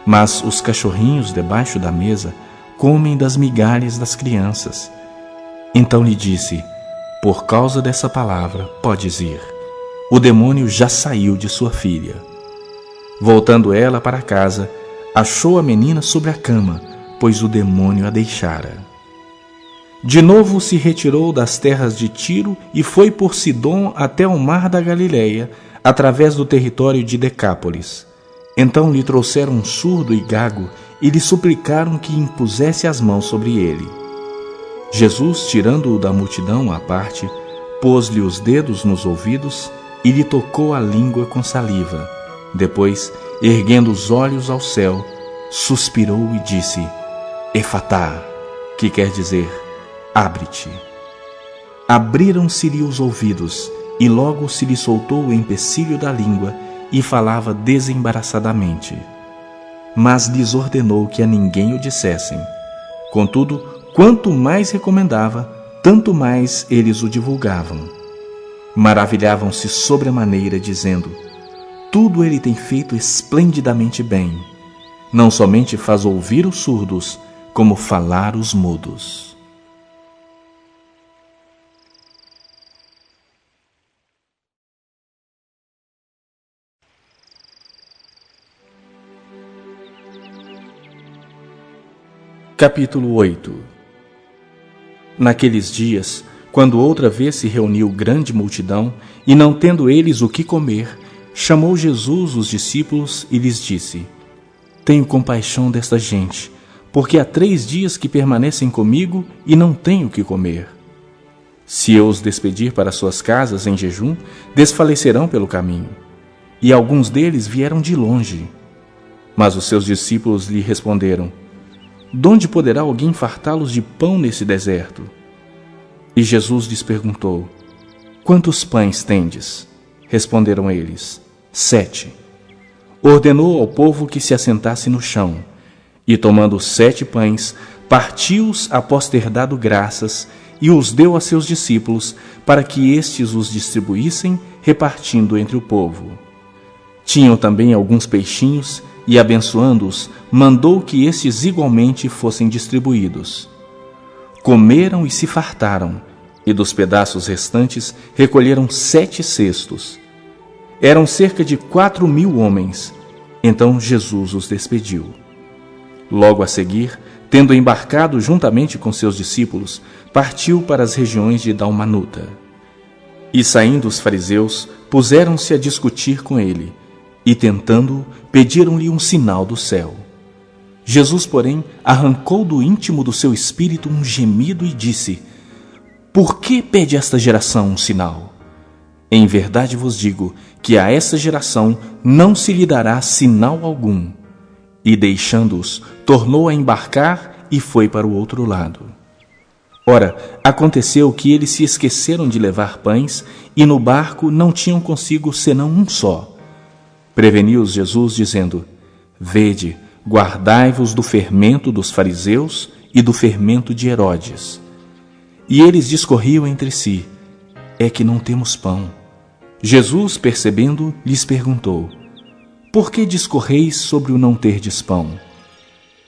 mas os cachorrinhos debaixo da mesa comem das migalhas das crianças. Então lhe disse: por causa dessa palavra, podes ir. O demônio já saiu de sua filha. Voltando ela para casa, achou a menina sobre a cama, pois o demônio a deixara. De novo se retirou das terras de Tiro e foi por Sidom até o mar da Galileia, através do território de Decápolis. Então lhe trouxeram um surdo e gago e lhe suplicaram que impusesse as mãos sobre ele. Jesus, tirando-o da multidão à parte, pôs-lhe os dedos nos ouvidos e lhe tocou a língua com saliva. Depois, erguendo os olhos ao céu, suspirou e disse: Efatá, que quer dizer, abre-te. Abriram-se-lhe os ouvidos, e logo se lhe soltou o empecilho da língua, e falava desembaraçadamente. Mas lhes ordenou que a ninguém o dissessem. Contudo, quanto mais recomendava, tanto mais eles o divulgavam. Maravilhavam-se sobremaneira, dizendo: tudo ele tem feito esplendidamente bem. Não somente faz ouvir os surdos, como falar os mudos. Capítulo 8. Naqueles dias, quando outra vez se reuniu grande multidão, e não tendo eles o que comer, chamou Jesus os discípulos e lhes disse: tenho compaixão desta gente, porque há 3 dias que permanecem comigo e não tenho o que comer. Se eu os despedir para suas casas em jejum, desfalecerão pelo caminho. E alguns deles vieram de longe. Mas os seus discípulos lhe responderam: donde poderá alguém fartá-los de pão nesse deserto? E Jesus lhes perguntou: quantos pães tendes? Responderam eles: 7. Ordenou ao povo que se assentasse no chão, e tomando 7 pães, partiu-os após ter dado graças, e os deu a seus discípulos, para que estes os distribuíssem, repartindo entre o povo. Tinham também alguns peixinhos, e abençoando-os, mandou que estes igualmente fossem distribuídos. Comeram e se fartaram, e dos pedaços restantes recolheram 7 cestos. Eram cerca de 4.000 homens. Então Jesus os despediu. Logo a seguir, tendo embarcado juntamente com seus discípulos, partiu para as regiões de Dalmanuta. E saindo os fariseus, puseram-se a discutir com ele, e tentando-o, pediram-lhe um sinal do céu. Jesus, porém, arrancou do íntimo do seu espírito um gemido e disse: por que pede esta geração um sinal? Em verdade vos digo que a essa geração não se lhe dará sinal algum. E deixando-os, tornou a embarcar e foi para o outro lado. Ora, aconteceu que eles se esqueceram de levar pães, e no barco não tinham consigo senão um só. Preveniu-os Jesus, dizendo: vede, guardai-vos do fermento dos fariseus e do fermento de Herodes. E eles discorriam entre si: é que não temos pão. Jesus, percebendo, lhes perguntou: por que discorreis sobre o não terdes pão?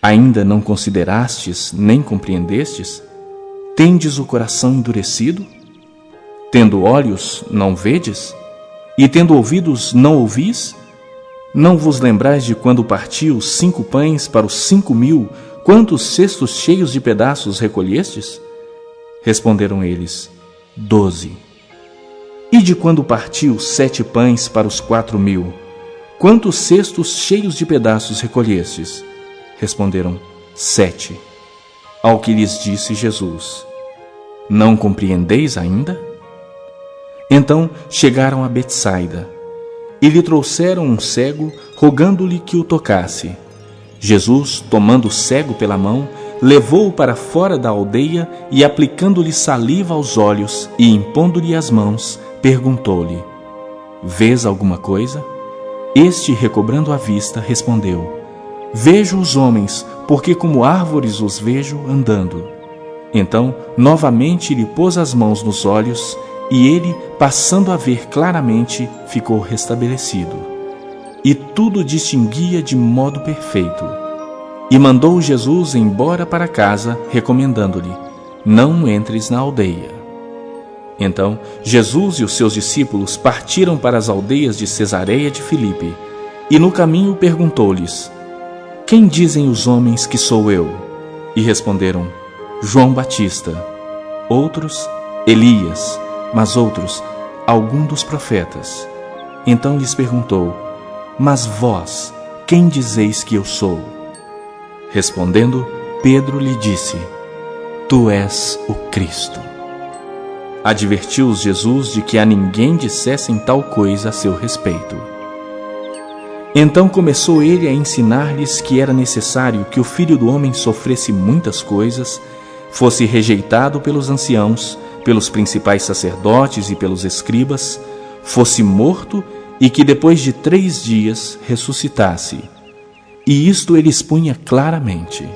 Ainda não considerastes, nem compreendestes? Tendes o coração endurecido? Tendo olhos, não vedes? E tendo ouvidos, não ouvis? Não vos lembrais de quando partiu os 5 pães para os 5.000, quantos cestos cheios de pedaços recolhestes? Responderam eles: 12. E de quando partiu 7 pães para os 4.000, quantos cestos cheios de pedaços recolhestes? Responderam: 7. Ao que lhes disse Jesus: Não compreendeis ainda? Então chegaram a Betsaida, e lhe trouxeram um cego, rogando-lhe que o tocasse. Jesus, tomando o cego pela mão, levou-o para fora da aldeia e, aplicando-lhe saliva aos olhos e impondo-lhe as mãos, perguntou-lhe: Vês alguma coisa? Este, recobrando a vista, respondeu: Vejo os homens, porque como árvores os vejo andando. Então, novamente lhe pôs as mãos nos olhos, e ele, passando a ver claramente, ficou restabelecido. E tudo distinguia de modo perfeito. E mandou Jesus embora para casa, recomendando-lhe: Não entres na aldeia. Então, Jesus e os seus discípulos partiram para as aldeias de Cesareia de Filipe, e no caminho perguntou-lhes: Quem dizem os homens que sou eu? E responderam: João Batista. Outros: Elias. Mas outros: algum dos profetas. Então lhes perguntou: Mas vós, quem dizeis que eu sou? Respondendo, Pedro lhe disse: Tu és o Cristo. Advertiu-os Jesus de que a ninguém dissessem tal coisa a seu respeito. Então começou ele a ensinar-lhes que era necessário que o Filho do Homem sofresse muitas coisas, fosse rejeitado pelos anciãos, pelos principais sacerdotes e pelos escribas, fosse morto e que depois de 3 dias ressuscitasse. E isto ele expunha claramente.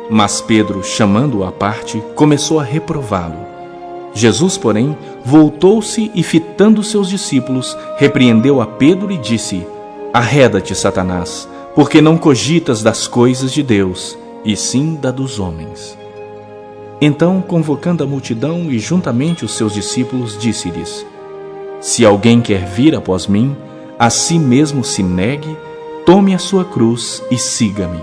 Mas Pedro, chamando-o à parte, começou a reprová-lo. Jesus, porém, voltou-se e, fitando seus discípulos, repreendeu a Pedro e disse: Arreda-te, Satanás, porque não cogitas das coisas de Deus, e sim da dos homens. Então, convocando a multidão e juntamente os seus discípulos, disse-lhes: Se alguém quer vir após mim, a si mesmo se negue, tome a sua cruz e siga-me.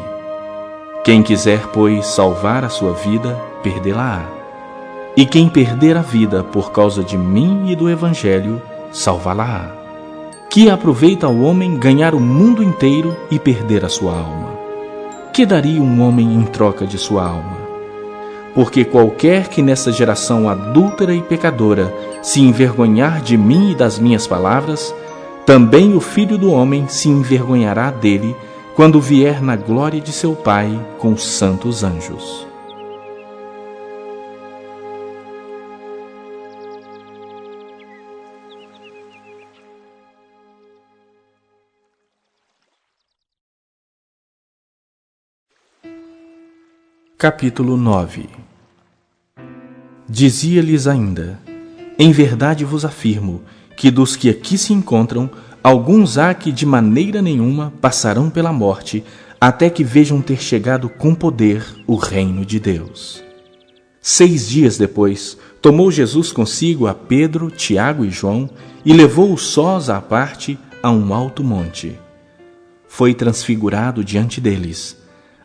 Quem quiser, pois, salvar a sua vida, perdê-la-á. E quem perder a vida por causa de mim e do Evangelho, salvá-la-á. Que aproveita ao homem ganhar o mundo inteiro e perder a sua alma? Que daria um homem em troca de sua alma? Porque qualquer que nessa geração adúltera e pecadora se envergonhar de mim e das minhas palavras, também o Filho do Homem se envergonhará dele quando vier na glória de seu Pai com os santos anjos. Capítulo 9. Dizia-lhes ainda: Em verdade vos afirmo que dos que aqui se encontram, alguns há que de maneira nenhuma passarão pela morte, até que vejam ter chegado com poder o reino de Deus. 6 dias depois, tomou Jesus consigo a Pedro, Tiago e João, e levou-os sós à parte a um alto monte. Foi transfigurado diante deles.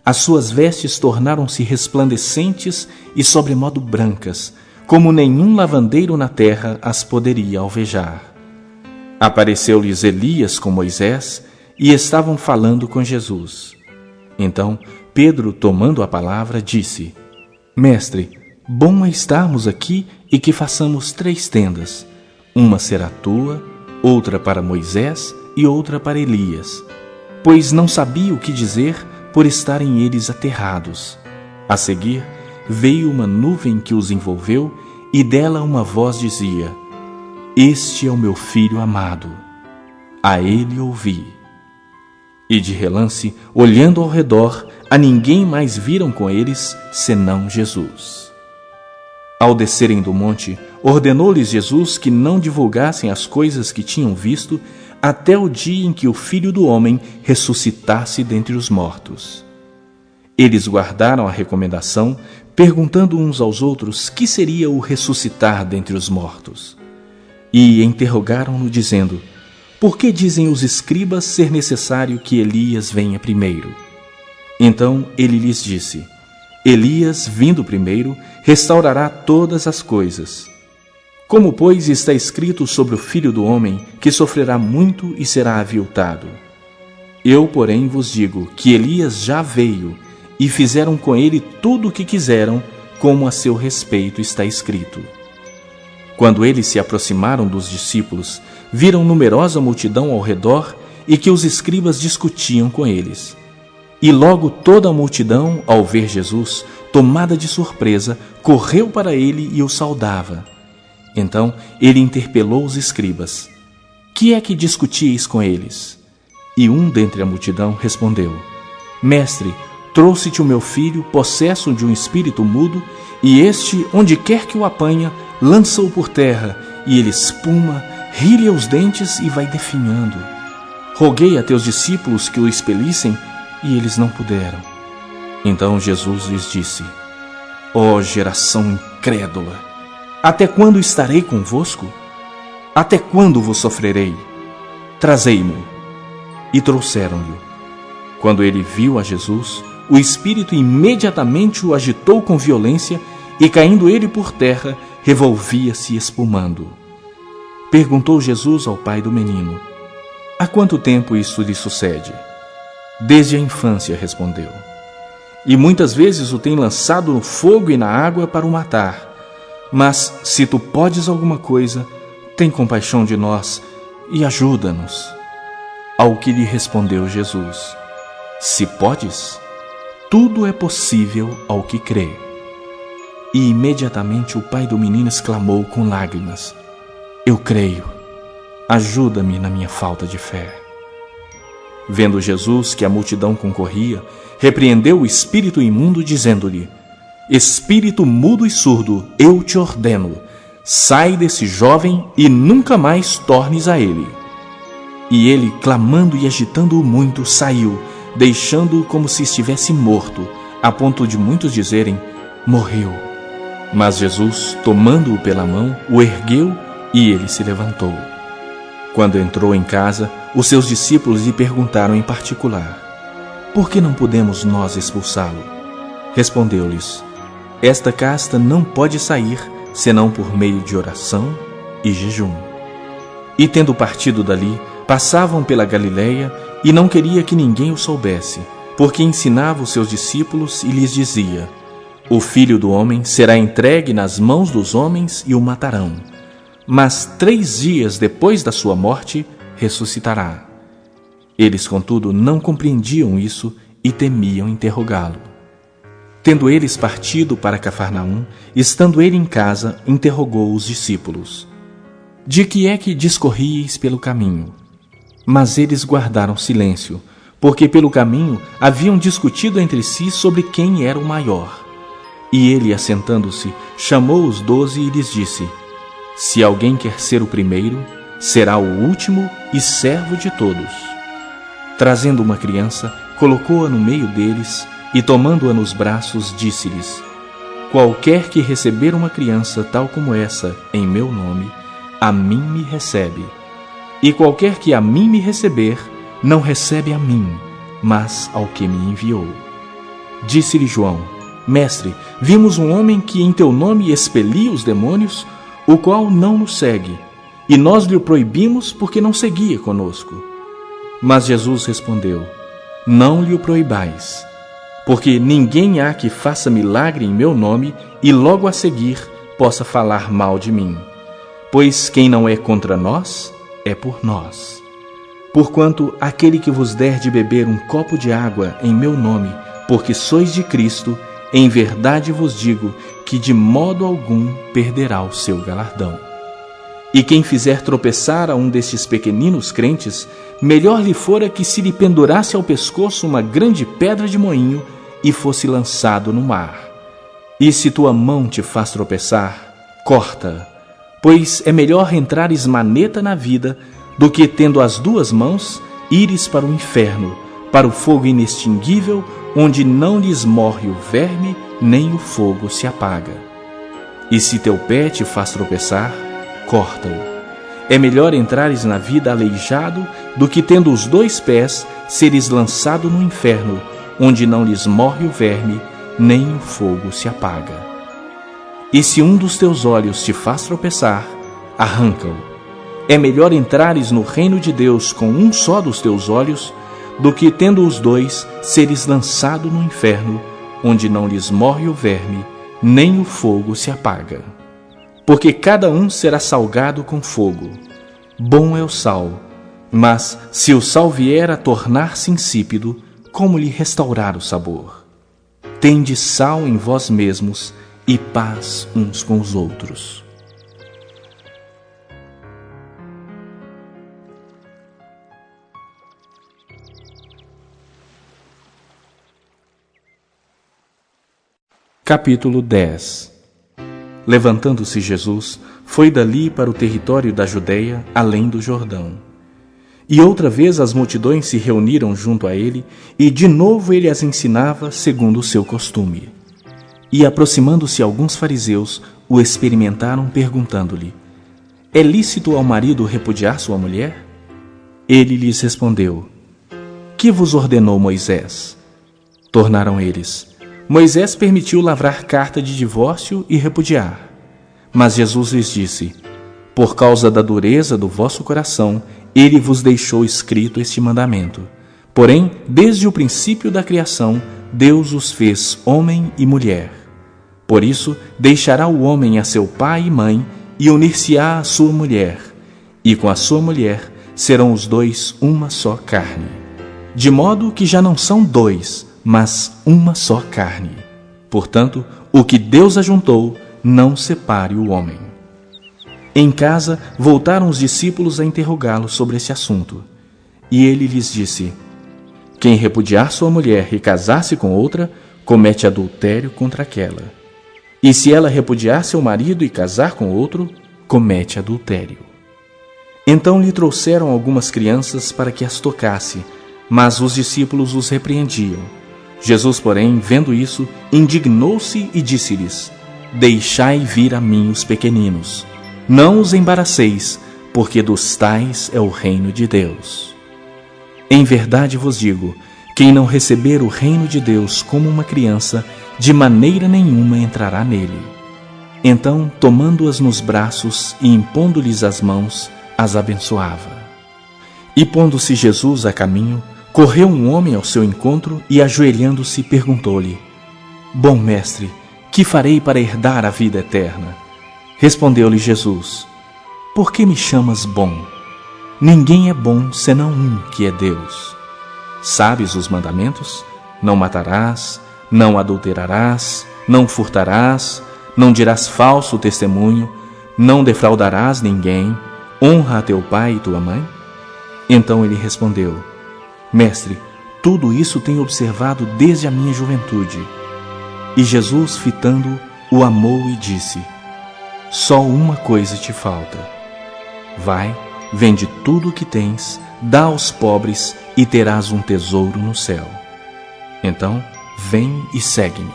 As suas vestes tornaram-se resplandecentes e sobremodo brancas, como nenhum lavandeiro na terra as poderia alvejar. Apareceu-lhes Elias com Moisés, e estavam falando com Jesus. Então Pedro, tomando a palavra, disse: Mestre, bom é estarmos aqui e que façamos 3 tendas. Uma será tua, outra para Moisés e outra para Elias. Pois não sabia o que dizer, por estarem eles aterrados. A seguir, veio uma nuvem que os envolveu, e dela uma voz dizia: Este é o meu filho amado, a ele ouvi. E de relance, olhando ao redor, a ninguém mais viram com eles, senão Jesus. Ao descerem do monte, ordenou-lhes Jesus que não divulgassem as coisas que tinham visto, até o dia em que o Filho do Homem ressuscitasse dentre os mortos. Eles guardaram a recomendação, perguntando uns aos outros que seria o ressuscitar dentre os mortos. E interrogaram-no, dizendo: Por que dizem os escribas ser necessário que Elias venha primeiro? Então ele lhes disse: Elias, vindo primeiro, restaurará todas as coisas. Como, pois, está escrito sobre o Filho do Homem, que sofrerá muito e será aviltado. Eu, porém, vos digo que Elias já veio, e fizeram com ele tudo o que quiseram, como a seu respeito está escrito. Quando eles se aproximaram dos discípulos, viram numerosa multidão ao redor e que os escribas discutiam com eles. E logo toda a multidão, ao ver Jesus, tomada de surpresa, correu para ele e o saudava. Então ele interpelou os escribas: Que é que discutíeis com eles? E um dentre a multidão respondeu: Mestre, trouxe-te o meu filho, possesso de um espírito mudo, e este, onde quer que o apanha, lança-o por terra, e ele espuma, ri-lhe os dentes e vai definhando. Roguei a teus discípulos que o expelissem, e eles não puderam. Então Jesus lhes disse: Ó geração incrédula, até quando estarei convosco? Até quando vos sofrerei? Trazei-mo. E trouxeram-lhe. Quando ele viu a Jesus, o espírito imediatamente o agitou com violência, e caindo ele por terra, revolvia-se espumando. Perguntou Jesus ao pai do menino: Há quanto tempo isto lhe sucede? Desde a infância, respondeu. E muitas vezes o tem lançado no fogo e na água para o matar. Mas, se tu podes alguma coisa, tem compaixão de nós e ajuda-nos. Ao que lhe respondeu Jesus: Se podes, tudo é possível ao que crê. E imediatamente o pai do menino exclamou com lágrimas: Eu creio, ajuda-me na minha falta de fé. Vendo Jesus que a multidão concorria, repreendeu o espírito imundo, dizendo-lhe: Espírito mudo e surdo, eu te ordeno, sai desse jovem e nunca mais tornes a ele. E ele, clamando e agitando-o muito, saiu, deixando-o como se estivesse morto, a ponto de muitos dizerem: Morreu. Mas Jesus, tomando-o pela mão, o ergueu e ele se levantou. Quando entrou em casa, os seus discípulos lhe perguntaram em particular: Por que não podemos nós expulsá-lo? Respondeu-lhes: Esta casta não pode sair, senão por meio de oração e jejum. E tendo partido dali, passavam pela Galileia, e não queria que ninguém o soubesse, porque ensinava os seus discípulos e lhes dizia: O Filho do Homem será entregue nas mãos dos homens e o matarão. Mas 3 dias depois da sua morte, ressuscitará. Eles, contudo, não compreendiam isso e temiam interrogá-lo. Tendo eles partido para Cafarnaum, estando ele em casa, interrogou os discípulos: De que é que discorríeis pelo caminho? Mas eles guardaram silêncio, porque pelo caminho haviam discutido entre si sobre quem era o maior. E ele, assentando-se, chamou os 12 e lhes disse: Se alguém quer ser o primeiro, será o último e servo de todos. Trazendo uma criança, colocou-a no meio deles e, tomando-a nos braços, disse-lhes: Qualquer que receber uma criança tal como essa em meu nome, a mim me recebe. E qualquer que a mim me receber, não recebe a mim, mas ao que me enviou. Disse-lhe João: Mestre, vimos um homem que em teu nome expelia os demônios, o qual não nos segue, e nós lhe o proibimos porque não seguia conosco. Mas Jesus respondeu: Não lhe o proibais, porque ninguém há que faça milagre em meu nome e logo a seguir possa falar mal de mim. Pois quem não é contra nós, é por nós. Porquanto aquele que vos der de beber um copo de água em meu nome, porque sois de Cristo, em verdade vos digo que de modo algum perderá o seu galardão. E quem fizer tropeçar a um destes pequeninos crentes, melhor lhe fora que se lhe pendurasse ao pescoço uma grande pedra de moinho e fosse lançado no mar. E se tua mão te faz tropeçar, corta, pois é melhor entrares maneta na vida do que, tendo as 2 mãos, ires para o inferno, para o fogo inextinguível, onde não lhes morre o verme, nem o fogo se apaga. E se teu pé te faz tropeçar, corta-o. É melhor entrares na vida aleijado do que, tendo os 2 pés, seres lançado no inferno, onde não lhes morre o verme, nem o fogo se apaga. E se um dos teus olhos te faz tropeçar, arranca-o. É melhor entrares no reino de Deus com um só dos teus olhos, do que, tendo os dois, seres lançado no inferno, onde não lhes morre o verme, nem o fogo se apaga. Porque cada um será salgado com fogo. Bom é o sal, mas se o sal vier a tornar-se insípido, como lhe restaurar o sabor? Tende sal em vós mesmos e paz uns com os outros. Capítulo 10. Levantando-se Jesus, foi dali para o território da Judeia, além do Jordão. E outra vez as multidões se reuniram junto a ele, e de novo ele as ensinava segundo o seu costume. E aproximando-se alguns fariseus, o experimentaram perguntando-lhe: é lícito ao marido repudiar sua mulher? Ele lhes respondeu: que vos ordenou Moisés? Tornaram eles: Moisés permitiu lavrar carta de divórcio e repudiar. Mas Jesus lhes disse: por causa da dureza do vosso coração, ele vos deixou escrito este mandamento. Porém, desde o princípio da criação, Deus os fez homem e mulher. Por isso, deixará o homem a seu pai e mãe, e unir-se-á à sua mulher, e com a sua mulher serão os dois uma só carne. De modo que já não são dois, mas uma só carne. Portanto, o que Deus ajuntou, não separe o homem. Em casa, voltaram os discípulos a interrogá-lo sobre esse assunto. E ele lhes disse: quem repudiar sua mulher e casar-se com outra, comete adultério contra aquela. E se ela repudiar seu marido e casar com outro, comete adultério. Então lhe trouxeram algumas crianças para que as tocasse, mas os discípulos os repreendiam. Jesus, porém, vendo isso, indignou-se e disse-lhes: deixai vir a mim os pequeninos, não os embaraceis, porque dos tais é o reino de Deus. Em verdade vos digo, quem não receber o reino de Deus como uma criança, de maneira nenhuma entrará nele. Então, tomando-as nos braços e impondo-lhes as mãos, as abençoava. E pondo-se Jesus a caminho, correu um homem ao seu encontro e, ajoelhando-se, perguntou-lhe: bom mestre, que farei para herdar a vida eterna? Respondeu-lhe Jesus: por que me chamas bom? Ninguém é bom senão um, que é Deus. Sabes os mandamentos? Não matarás, não adulterarás, não furtarás, não dirás falso testemunho, não defraudarás ninguém, honra a teu pai e tua mãe? Então ele respondeu: mestre, tudo isso tenho observado desde a minha juventude. E Jesus, fitando-o, o amou e disse: só uma coisa te falta. Vai, vende tudo o que tens, dá aos pobres e terás um tesouro no céu. Então, vem e segue-me.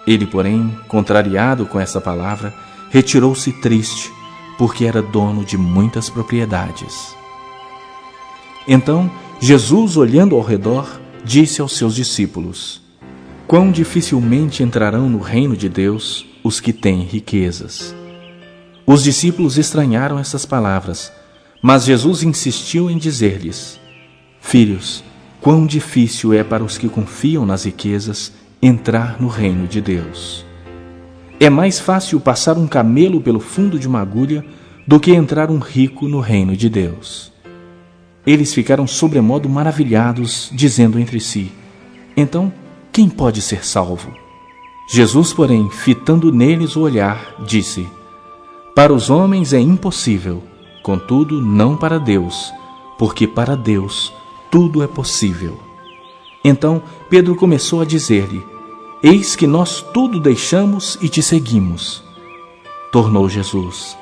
Ele, porém, contrariado com essa palavra, retirou-se triste, porque era dono de muitas propriedades. Então, Jesus, olhando ao redor, disse aos seus discípulos: quão dificilmente entrarão no reino de Deus os que têm riquezas. Os discípulos estranharam essas palavras, mas Jesus insistiu em dizer-lhes: filhos, quão difícil é para os que confiam nas riquezas entrar no reino de Deus. É mais fácil passar um camelo pelo fundo de uma agulha do que entrar um rico no reino de Deus. Eles ficaram sobremodo maravilhados, dizendo entre si: então, quem pode ser salvo? Jesus, porém, fitando neles o olhar, disse: para os homens é impossível, contudo não para Deus, porque para Deus tudo é possível. Então Pedro começou a dizer-lhe: eis que nós tudo deixamos e te seguimos. Tornou Jesus: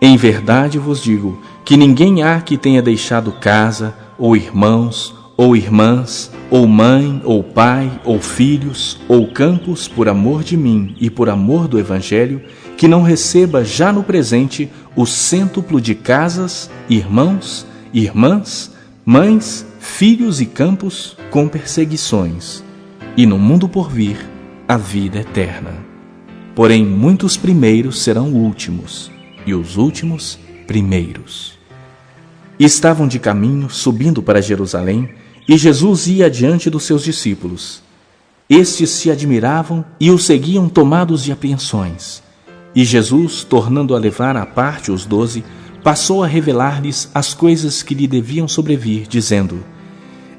em verdade vos digo que ninguém há que tenha deixado casa, ou irmãos, ou irmãs, ou mãe, ou pai, ou filhos, ou campos, por amor de mim e por amor do Evangelho, que não receba já no presente o cêntuplo de casas, irmãos, irmãs, mães, filhos e campos, com perseguições, e no mundo por vir a vida eterna. Porém, muitos primeiros serão últimos, e os últimos primeiros. Estavam de caminho, subindo para Jerusalém, e Jesus ia adiante dos seus discípulos. Estes se admiravam e o seguiam tomados de apreensões. E Jesus, tornando a levar à parte os 12, passou a revelar-lhes as coisas que lhe deviam sobrevir, dizendo: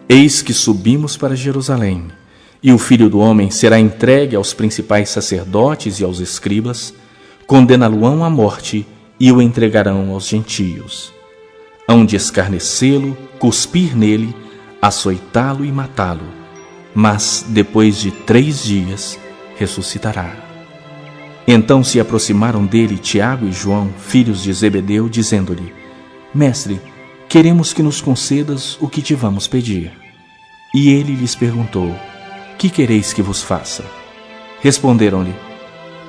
Eis que subimos para Jerusalém, e o Filho do Homem será entregue aos principais sacerdotes e aos escribas, condená-lo-ão à morte e o entregarão aos gentios. Hão de escarnecê-lo, cuspir nele, açoitá-lo e matá-lo, mas depois de 3 dias ressuscitará. Então se aproximaram dele Tiago e João, filhos de Zebedeu, dizendo-lhe: Mestre, queremos que nos concedas o que te vamos pedir. E ele lhes perguntou: Que quereis que vos faça? Responderam-lhe: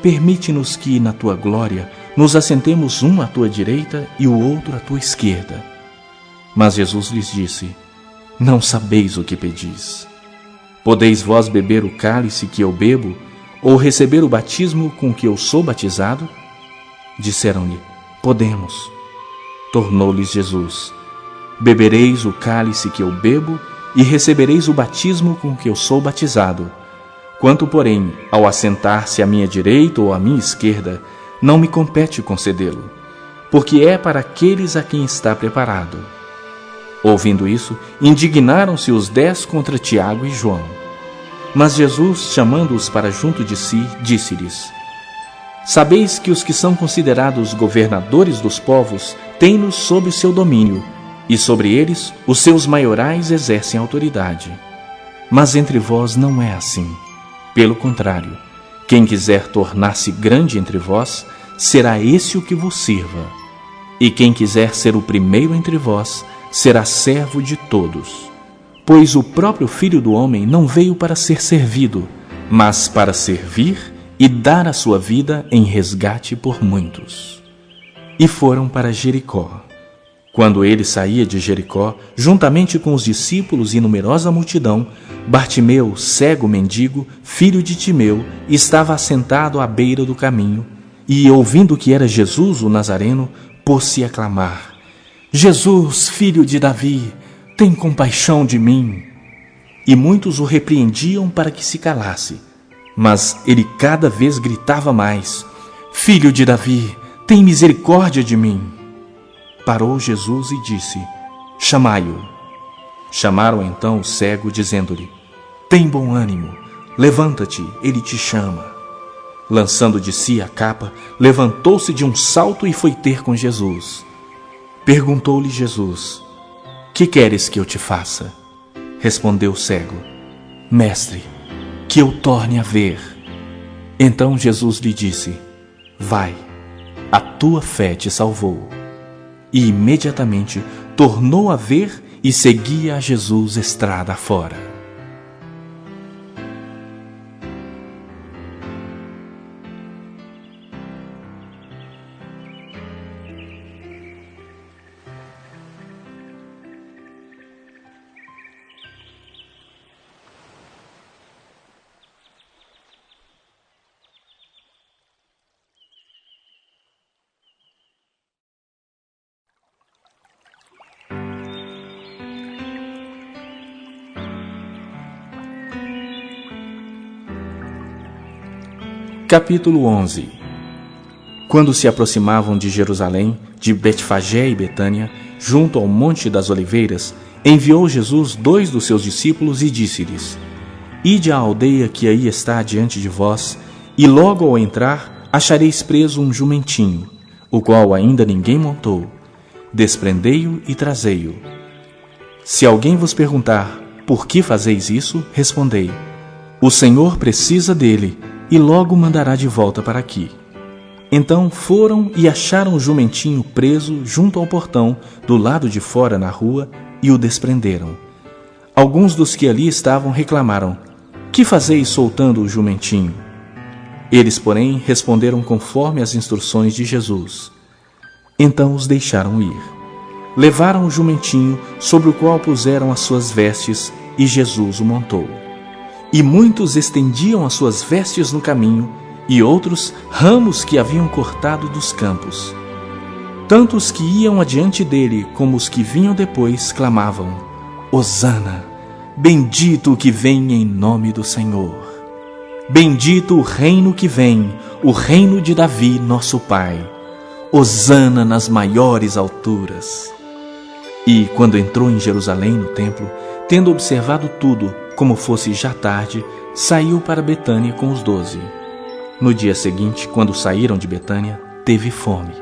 Permite-nos que, na tua glória, nos assentemos um à tua direita e o outro à tua esquerda. Mas Jesus lhes disse: Não sabeis o que pedis. Podeis vós beber o cálice que eu bebo, ou receber o batismo com que eu sou batizado? Disseram-lhe: Podemos. Tornou-lhes Jesus: Bebereis o cálice que eu bebo e recebereis o batismo com que eu sou batizado. Quanto, porém, ao assentar-se à minha direita ou à minha esquerda, não me compete concedê-lo, porque é para aqueles a quem está preparado. Ouvindo isso, indignaram-se os 10 contra Tiago e João. Mas Jesus, chamando-os para junto de si, disse-lhes: Sabeis que os que são considerados governadores dos povos têm-nos sob seu domínio, e sobre eles os seus maiorais exercem autoridade. Mas entre vós não é assim. Pelo contrário, quem quiser tornar-se grande entre vós, será esse o que vos sirva. E quem quiser ser o primeiro entre vós, será servo de todos. Pois o próprio Filho do Homem não veio para ser servido, mas para servir e dar a sua vida em resgate por muitos. E foram para Jericó. Quando ele saía de Jericó, juntamente com os discípulos e numerosa multidão, Bartimeu, cego mendigo, filho de Timeu, estava assentado à beira do caminho, e, ouvindo que era Jesus o Nazareno, pôs-se a clamar: Jesus, filho de Davi, tem compaixão de mim. E muitos o repreendiam para que se calasse. Mas ele cada vez gritava mais: Filho de Davi, tem misericórdia de mim. Parou Jesus e disse: Chamai-o. Chamaram então o cego, dizendo-lhe: Tem bom ânimo, levanta-te, ele te chama. Lançando de si a capa, levantou-se de um salto e foi ter com Jesus. Perguntou-lhe Jesus: Que queres que eu te faça? Respondeu o cego: Mestre, que eu torne a ver. Então Jesus lhe disse: Vai, a tua fé te salvou. E imediatamente tornou a ver e seguia a Jesus estrada afora. Capítulo 11. Quando se aproximavam de Jerusalém, de Betfagé e Betânia, junto ao Monte das Oliveiras, enviou Jesus 2 dos seus discípulos e disse-lhes: Ide à aldeia que aí está diante de vós, e logo ao entrar achareis preso um jumentinho, o qual ainda ninguém montou. Desprendei-o e trazei-o. Se alguém vos perguntar: Por que fazeis isso? Respondei: O Senhor precisa dele, e logo mandará de volta para aqui. Então foram e acharam o jumentinho preso junto ao portão, do lado de fora na rua, e o desprenderam. Alguns dos que ali estavam reclamaram: Que fazeis soltando o jumentinho? Eles, porém, responderam conforme as instruções de Jesus. Então os deixaram ir. Levaram o jumentinho, sobre o qual puseram as suas vestes, e Jesus o montou. E muitos estendiam as suas vestes no caminho, e outros ramos que haviam cortado dos campos. Tanto os que iam adiante dele como os que vinham depois clamavam: Hosana! Bendito o que vem em nome do Senhor! Bendito o reino que vem, o reino de Davi, nosso pai! Hosana nas maiores alturas! E, quando entrou em Jerusalém no templo, tendo observado tudo, como fosse já tarde, saiu para Betânia com os 12. No dia seguinte, quando saíram de Betânia, teve fome.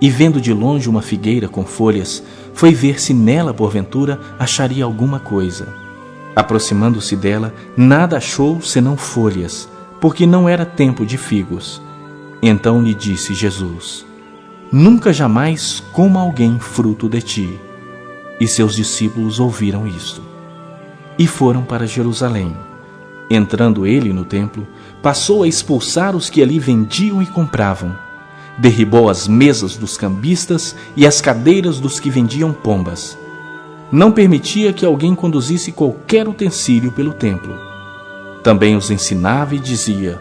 E vendo de longe uma figueira com folhas, foi ver se nela, porventura, acharia alguma coisa. Aproximando-se dela, nada achou senão folhas, porque não era tempo de figos. Então lhe disse Jesus: Nunca jamais coma alguém fruto de ti. E seus discípulos ouviram isto. E foram para Jerusalém. Entrando ele no templo, passou a expulsar os que ali vendiam e compravam. Derribou as mesas dos cambistas e as cadeiras dos que vendiam pombas. Não permitia que alguém conduzisse qualquer utensílio pelo templo. Também os ensinava e dizia: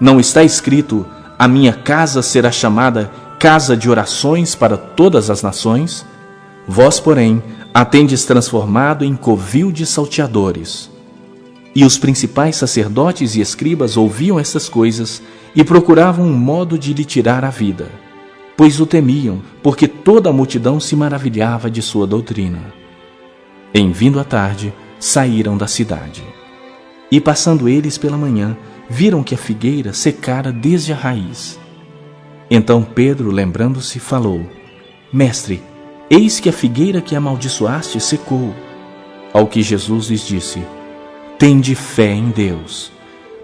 Não está escrito: A minha casa será chamada casa de orações para todas as nações? Vós, porém, a tendes transformado em covil de salteadores. E os principais sacerdotes e escribas ouviam essas coisas e procuravam um modo de lhe tirar a vida, pois o temiam, porque toda a multidão se maravilhava de sua doutrina. Em vindo a tarde, saíram da cidade. E passando eles pela manhã, viram que a figueira secara desde a raiz. Então Pedro, lembrando-se, falou: Mestre, eis que a figueira que amaldiçoaste secou. Ao que Jesus lhes disse: Tende fé em Deus,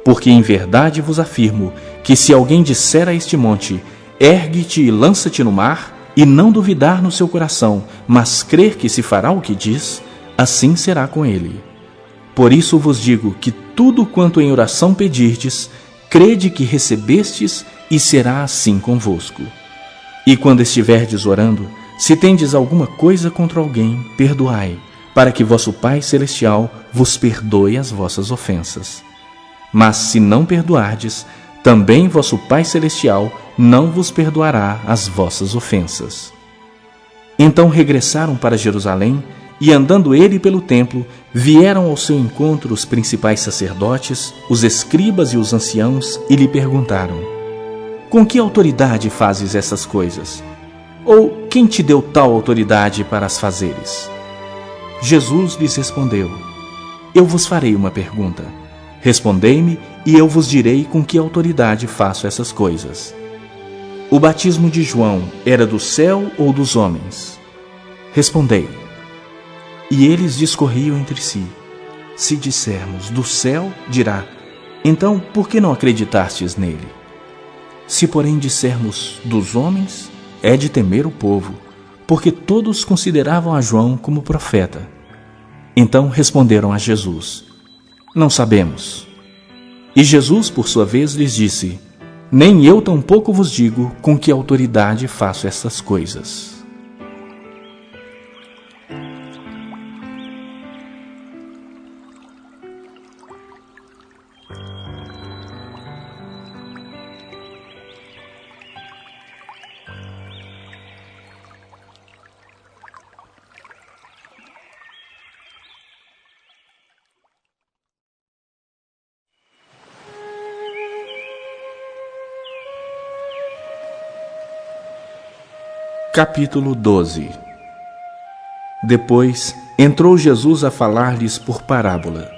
porque em verdade vos afirmo que se alguém disser a este monte: Ergue-te e lança-te no mar, e não duvidar no seu coração, mas crer que se fará o que diz, assim será com ele. Por isso vos digo que tudo quanto em oração pedirdes, crede que recebestes, e será assim convosco. E quando estiverdes orando, se tendes alguma coisa contra alguém, perdoai, para que vosso Pai Celestial vos perdoe as vossas ofensas. Mas se não perdoardes, também vosso Pai Celestial não vos perdoará as vossas ofensas. Então regressaram para Jerusalém, e andando ele pelo templo, vieram ao seu encontro os principais sacerdotes, os escribas e os anciãos, e lhe perguntaram: Com que autoridade fazes essas coisas? Ou quem te deu tal autoridade para as fazeres? Jesus lhes respondeu: Eu vos farei uma pergunta. Respondei-me, e eu vos direi com que autoridade faço essas coisas. O batismo de João era do céu ou dos homens? Respondei. E eles discorriam entre si: Se dissermos do céu, dirá: Então por que não acreditastes nele? Se porém dissermos dos homens, é de temer o povo, porque todos consideravam a João como profeta. Então responderam a Jesus: Não sabemos. E Jesus, por sua vez, lhes disse: Nem eu tampouco vos digo com que autoridade faço estas coisas. Capítulo 12. Depois entrou Jesus a falar-lhes por parábola.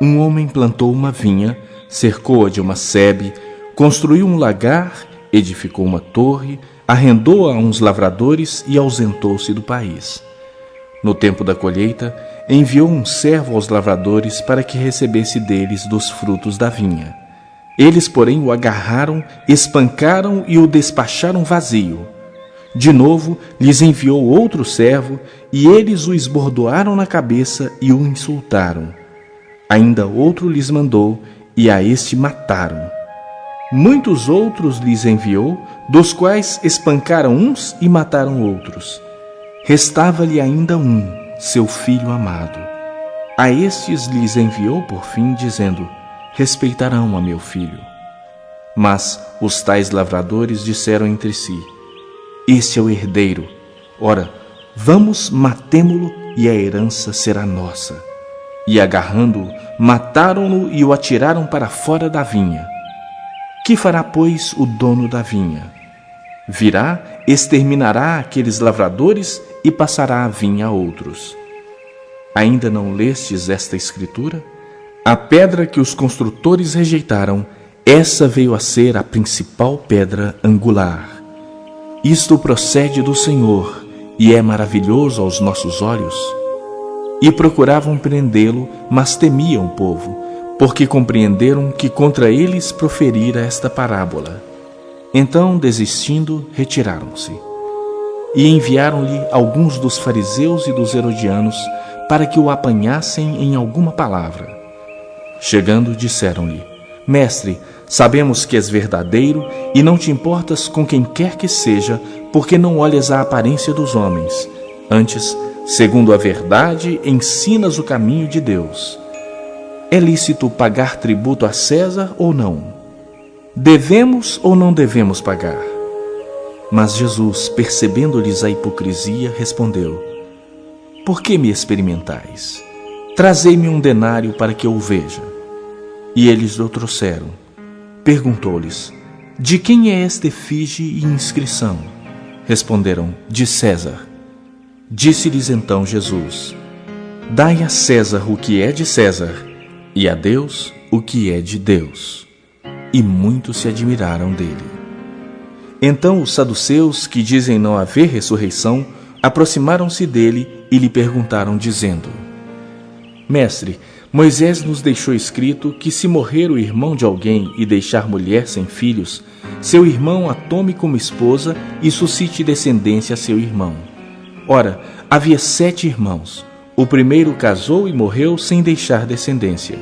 Um homem plantou uma vinha, cercou-a de uma sebe, construiu um lagar, edificou uma torre, arrendou-a a uns lavradores e ausentou-se do país. No tempo da colheita, enviou um servo aos lavradores para que recebesse deles dos frutos da vinha. Eles, porém, o agarraram, espancaram e o despacharam vazio. De novo, lhes enviou outro servo, e eles o esbordoaram na cabeça e o insultaram. Ainda outro lhes mandou, e a este mataram. Muitos outros lhes enviou, dos quais espancaram uns e mataram outros. Restava-lhe ainda um, seu filho amado. A estes lhes enviou por fim, dizendo: Respeitarão a meu filho. Mas os tais lavradores disseram entre si: este é o herdeiro. Ora, vamos, matemo-lo, e a herança será nossa. E agarrando-o, mataram-no e o atiraram para fora da vinha. Que fará, pois, o dono da vinha? Virá, exterminará aqueles lavradores e passará a vinha a outros. Ainda não lestes esta escritura? A pedra que os construtores rejeitaram, essa veio a ser a principal pedra angular. Isto procede do Senhor e é maravilhoso aos nossos olhos. E procuravam prendê-lo, mas temiam o povo, porque compreenderam que contra eles proferira esta parábola. Então, desistindo, retiraram-se. E enviaram-lhe alguns dos fariseus e dos herodianos para que o apanhassem em alguma palavra. Chegando, disseram-lhe: Mestre, sabemos que és verdadeiro e não te importas com quem quer que seja, porque não olhas a aparência dos homens. Antes, segundo a verdade, ensinas o caminho de Deus. É lícito pagar tributo a César ou não? Devemos ou não devemos pagar? Mas Jesus, percebendo-lhes a hipocrisia, respondeu: Por que me experimentais? Trazei-me um denário para que eu o veja. E eles o trouxeram. Perguntou-lhes: De quem é esta efígie e inscrição? Responderam: De César. Disse-lhes então Jesus: Dai a César o que é de César, e a Deus o que é de Deus. E muitos se admiraram dele. Então os saduceus, que dizem não haver ressurreição, aproximaram-se dele e lhe perguntaram, dizendo: Mestre, Moisés nos deixou escrito que se morrer o irmão de alguém e deixar mulher sem filhos, seu irmão a tome como esposa e suscite descendência a seu irmão. Ora, havia 7 irmãos. O primeiro casou e morreu sem deixar descendência.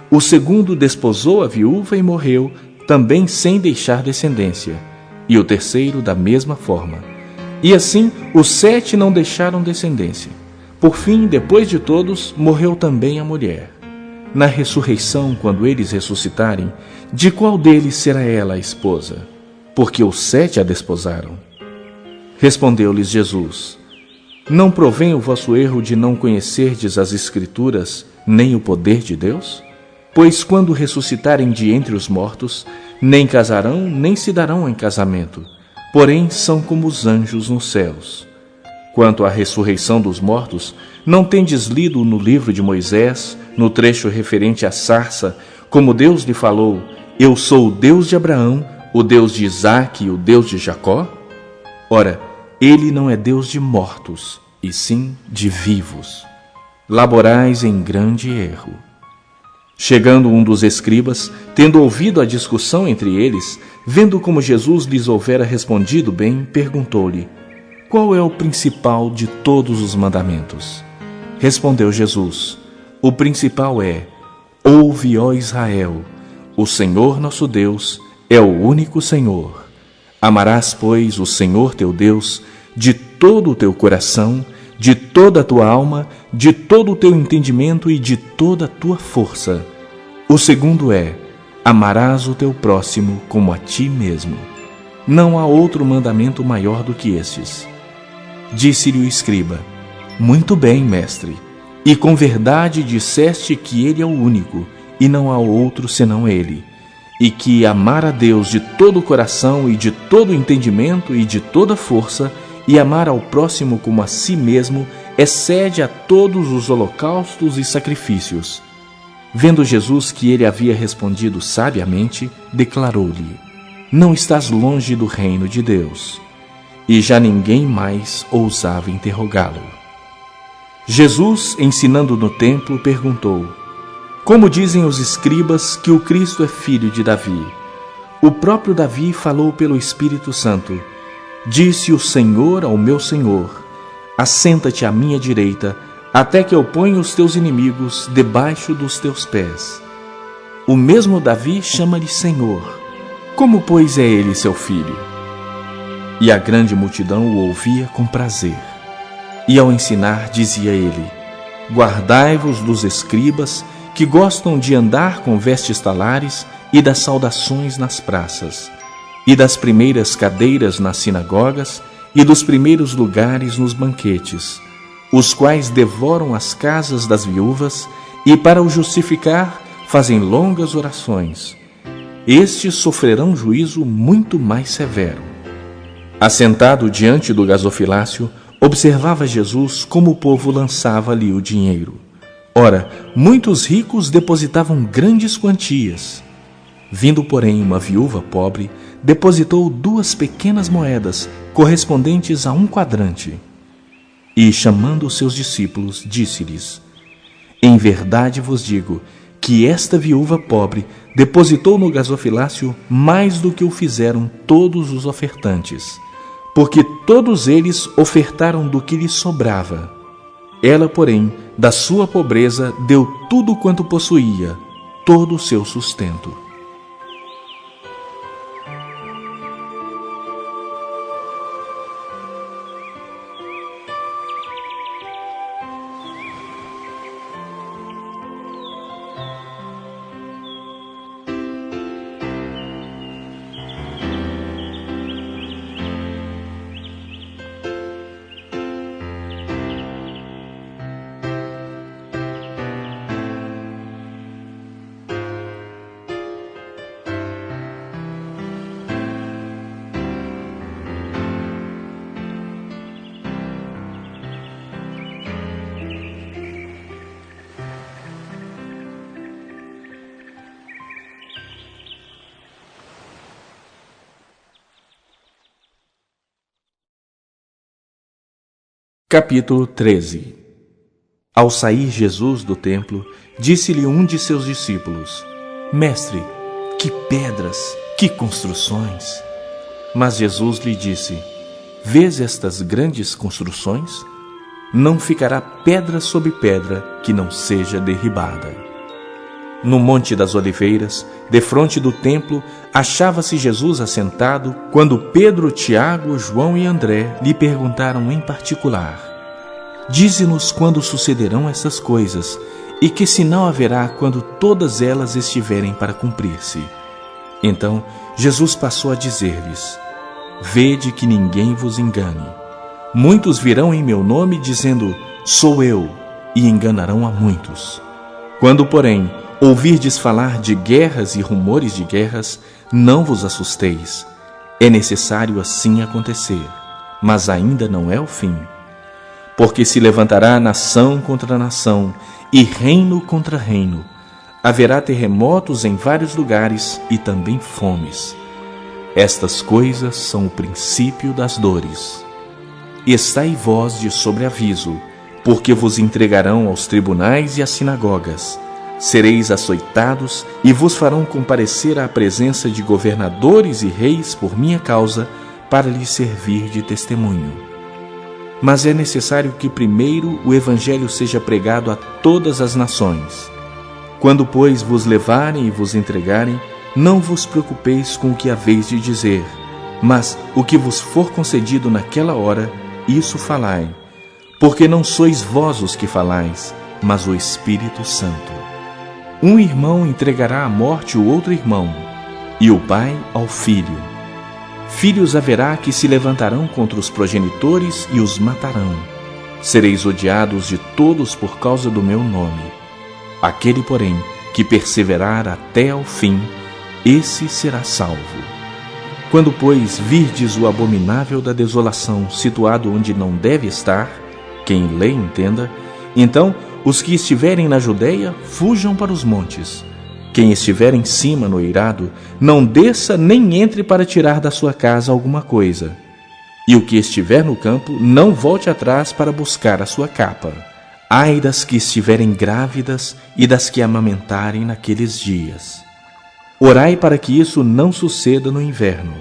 O segundo desposou a viúva e morreu, também sem deixar descendência. E o terceiro da mesma forma. E assim, os 7 não deixaram descendência. Por fim, depois de todos, morreu também a mulher. Na ressurreição, quando eles ressuscitarem, de qual deles será ela a esposa? Porque os 7 a desposaram. Respondeu-lhes Jesus: Não provém o vosso erro de não conhecerdes as Escrituras, nem o poder de Deus? Pois quando ressuscitarem de entre os mortos, nem casarão, nem se darão em casamento, porém são como os anjos nos céus. Quanto à ressurreição dos mortos, não tendes lido no livro de Moisés, no trecho referente à sarça, como Deus lhe falou: Eu sou o Deus de Abraão, o Deus de Isaque e o Deus de Jacó? Ora, ele não é Deus de mortos, e sim de vivos. Laborais em grande erro. Chegando um dos escribas, tendo ouvido a discussão entre eles, vendo como Jesus lhes houvera respondido bem, perguntou-lhe: Qual é o principal de todos os mandamentos? Respondeu Jesus: O principal é: Ouve, ó Israel, o Senhor nosso Deus é o único Senhor. Amarás, pois, o Senhor teu Deus de todo o teu coração, de toda a tua alma, de todo o teu entendimento e de toda a tua força. O segundo é: amarás o teu próximo como a ti mesmo. Não há outro mandamento maior do que estes. Disse-lhe o escriba: Muito bem, mestre, e com verdade disseste que ele é o único, e não há outro senão ele, e que amar a Deus de todo o coração e de todo o entendimento e de toda força, e amar ao próximo como a si mesmo, excede a todos os holocaustos e sacrifícios. Vendo Jesus que ele havia respondido sabiamente, declarou-lhe: Não estás longe do reino de Deus. E já ninguém mais ousava interrogá-lo. Jesus, ensinando no templo, perguntou: Como dizem os escribas que o Cristo é filho de Davi? O próprio Davi falou pelo Espírito Santo: Disse o Senhor ao meu Senhor: Assenta-te à minha direita, até que eu ponha os teus inimigos debaixo dos teus pés. O mesmo Davi chama-lhe Senhor. Como, pois, é ele seu filho? E a grande multidão o ouvia com prazer. E ao ensinar, dizia ele: Guardai-vos dos escribas, que gostam de andar com vestes talares e das saudações nas praças, e das primeiras cadeiras nas sinagogas, e dos primeiros lugares nos banquetes, os quais devoram as casas das viúvas e, para o justificar, fazem longas orações. Estes sofrerão juízo muito mais severo. Assentado diante do gasofilácio, observava Jesus como o povo lançava ali o dinheiro. Ora, muitos ricos depositavam grandes quantias. Vindo, porém, uma viúva pobre, depositou 2 pequenas moedas, correspondentes a 1 quadrante. E, chamando os seus discípulos, disse-lhes: Em verdade vos digo que esta viúva pobre depositou no gasofilácio mais do que o fizeram todos os ofertantes, porque todos eles ofertaram do que lhes sobrava. Ela, porém, da sua pobreza deu tudo quanto possuía, todo o seu sustento. Capítulo 13. Ao sair Jesus do templo, disse-lhe um de seus discípulos: Mestre, que pedras, que construções! Mas Jesus lhe disse: Vês estas grandes construções? Não ficará pedra sobre pedra que não seja derribada. No Monte das Oliveiras, defronte do templo, achava-se Jesus assentado, quando Pedro, Tiago, João e André lhe perguntaram em particular: Dize-nos quando sucederão essas coisas, e que sinal haverá quando todas elas estiverem para cumprir-se. Então Jesus passou a dizer-lhes: Vede que ninguém vos engane. Muitos virão em meu nome dizendo: Sou eu, e enganarão a muitos. Quando, porém, ouvirdes falar de guerras e rumores de guerras, não vos assusteis. É necessário assim acontecer, mas ainda não é o fim. Porque se levantará nação contra nação e reino contra reino. Haverá terremotos em vários lugares e também fomes. Estas coisas são o princípio das dores. Estai vós de sobreaviso, porque vos entregarão aos tribunais e às sinagogas. Sereis açoitados e vos farão comparecer à presença de governadores e reis por minha causa, para lhes servir de testemunho. Mas é necessário que primeiro o evangelho seja pregado a todas as nações. Quando, pois, vos levarem e vos entregarem, não vos preocupeis com o que haveis de dizer, mas o que vos for concedido naquela hora, isso falai, porque não sois vós os que falais, mas o Espírito Santo. Um irmão entregará à morte o outro irmão, e o pai ao filho. Filhos haverá que se levantarão contra os progenitores e os matarão. Sereis odiados de todos por causa do meu nome. Aquele, porém, que perseverar até ao fim, esse será salvo. Quando, pois, virdes o abominável da desolação situado onde não deve estar, quem lê entenda, então os que estiverem na Judeia fujam para os montes. Quem estiver em cima no eirado, não desça nem entre para tirar da sua casa alguma coisa. E o que estiver no campo, não volte atrás para buscar a sua capa. Ai das que estiverem grávidas e das que amamentarem naqueles dias. Orai para que isso não suceda no inverno,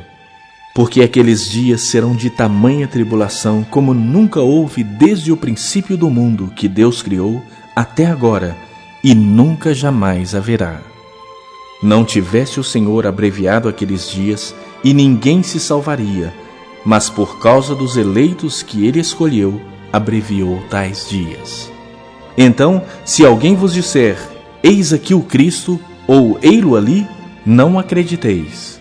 porque aqueles dias serão de tamanha tribulação como nunca houve desde o princípio do mundo que Deus criou até agora, e nunca jamais haverá. Não tivesse o Senhor abreviado aqueles dias, e ninguém se salvaria, mas por causa dos eleitos que ele escolheu, abreviou tais dias. Então, se alguém vos disser: Eis aqui o Cristo, ou ei-lo ali, não acrediteis.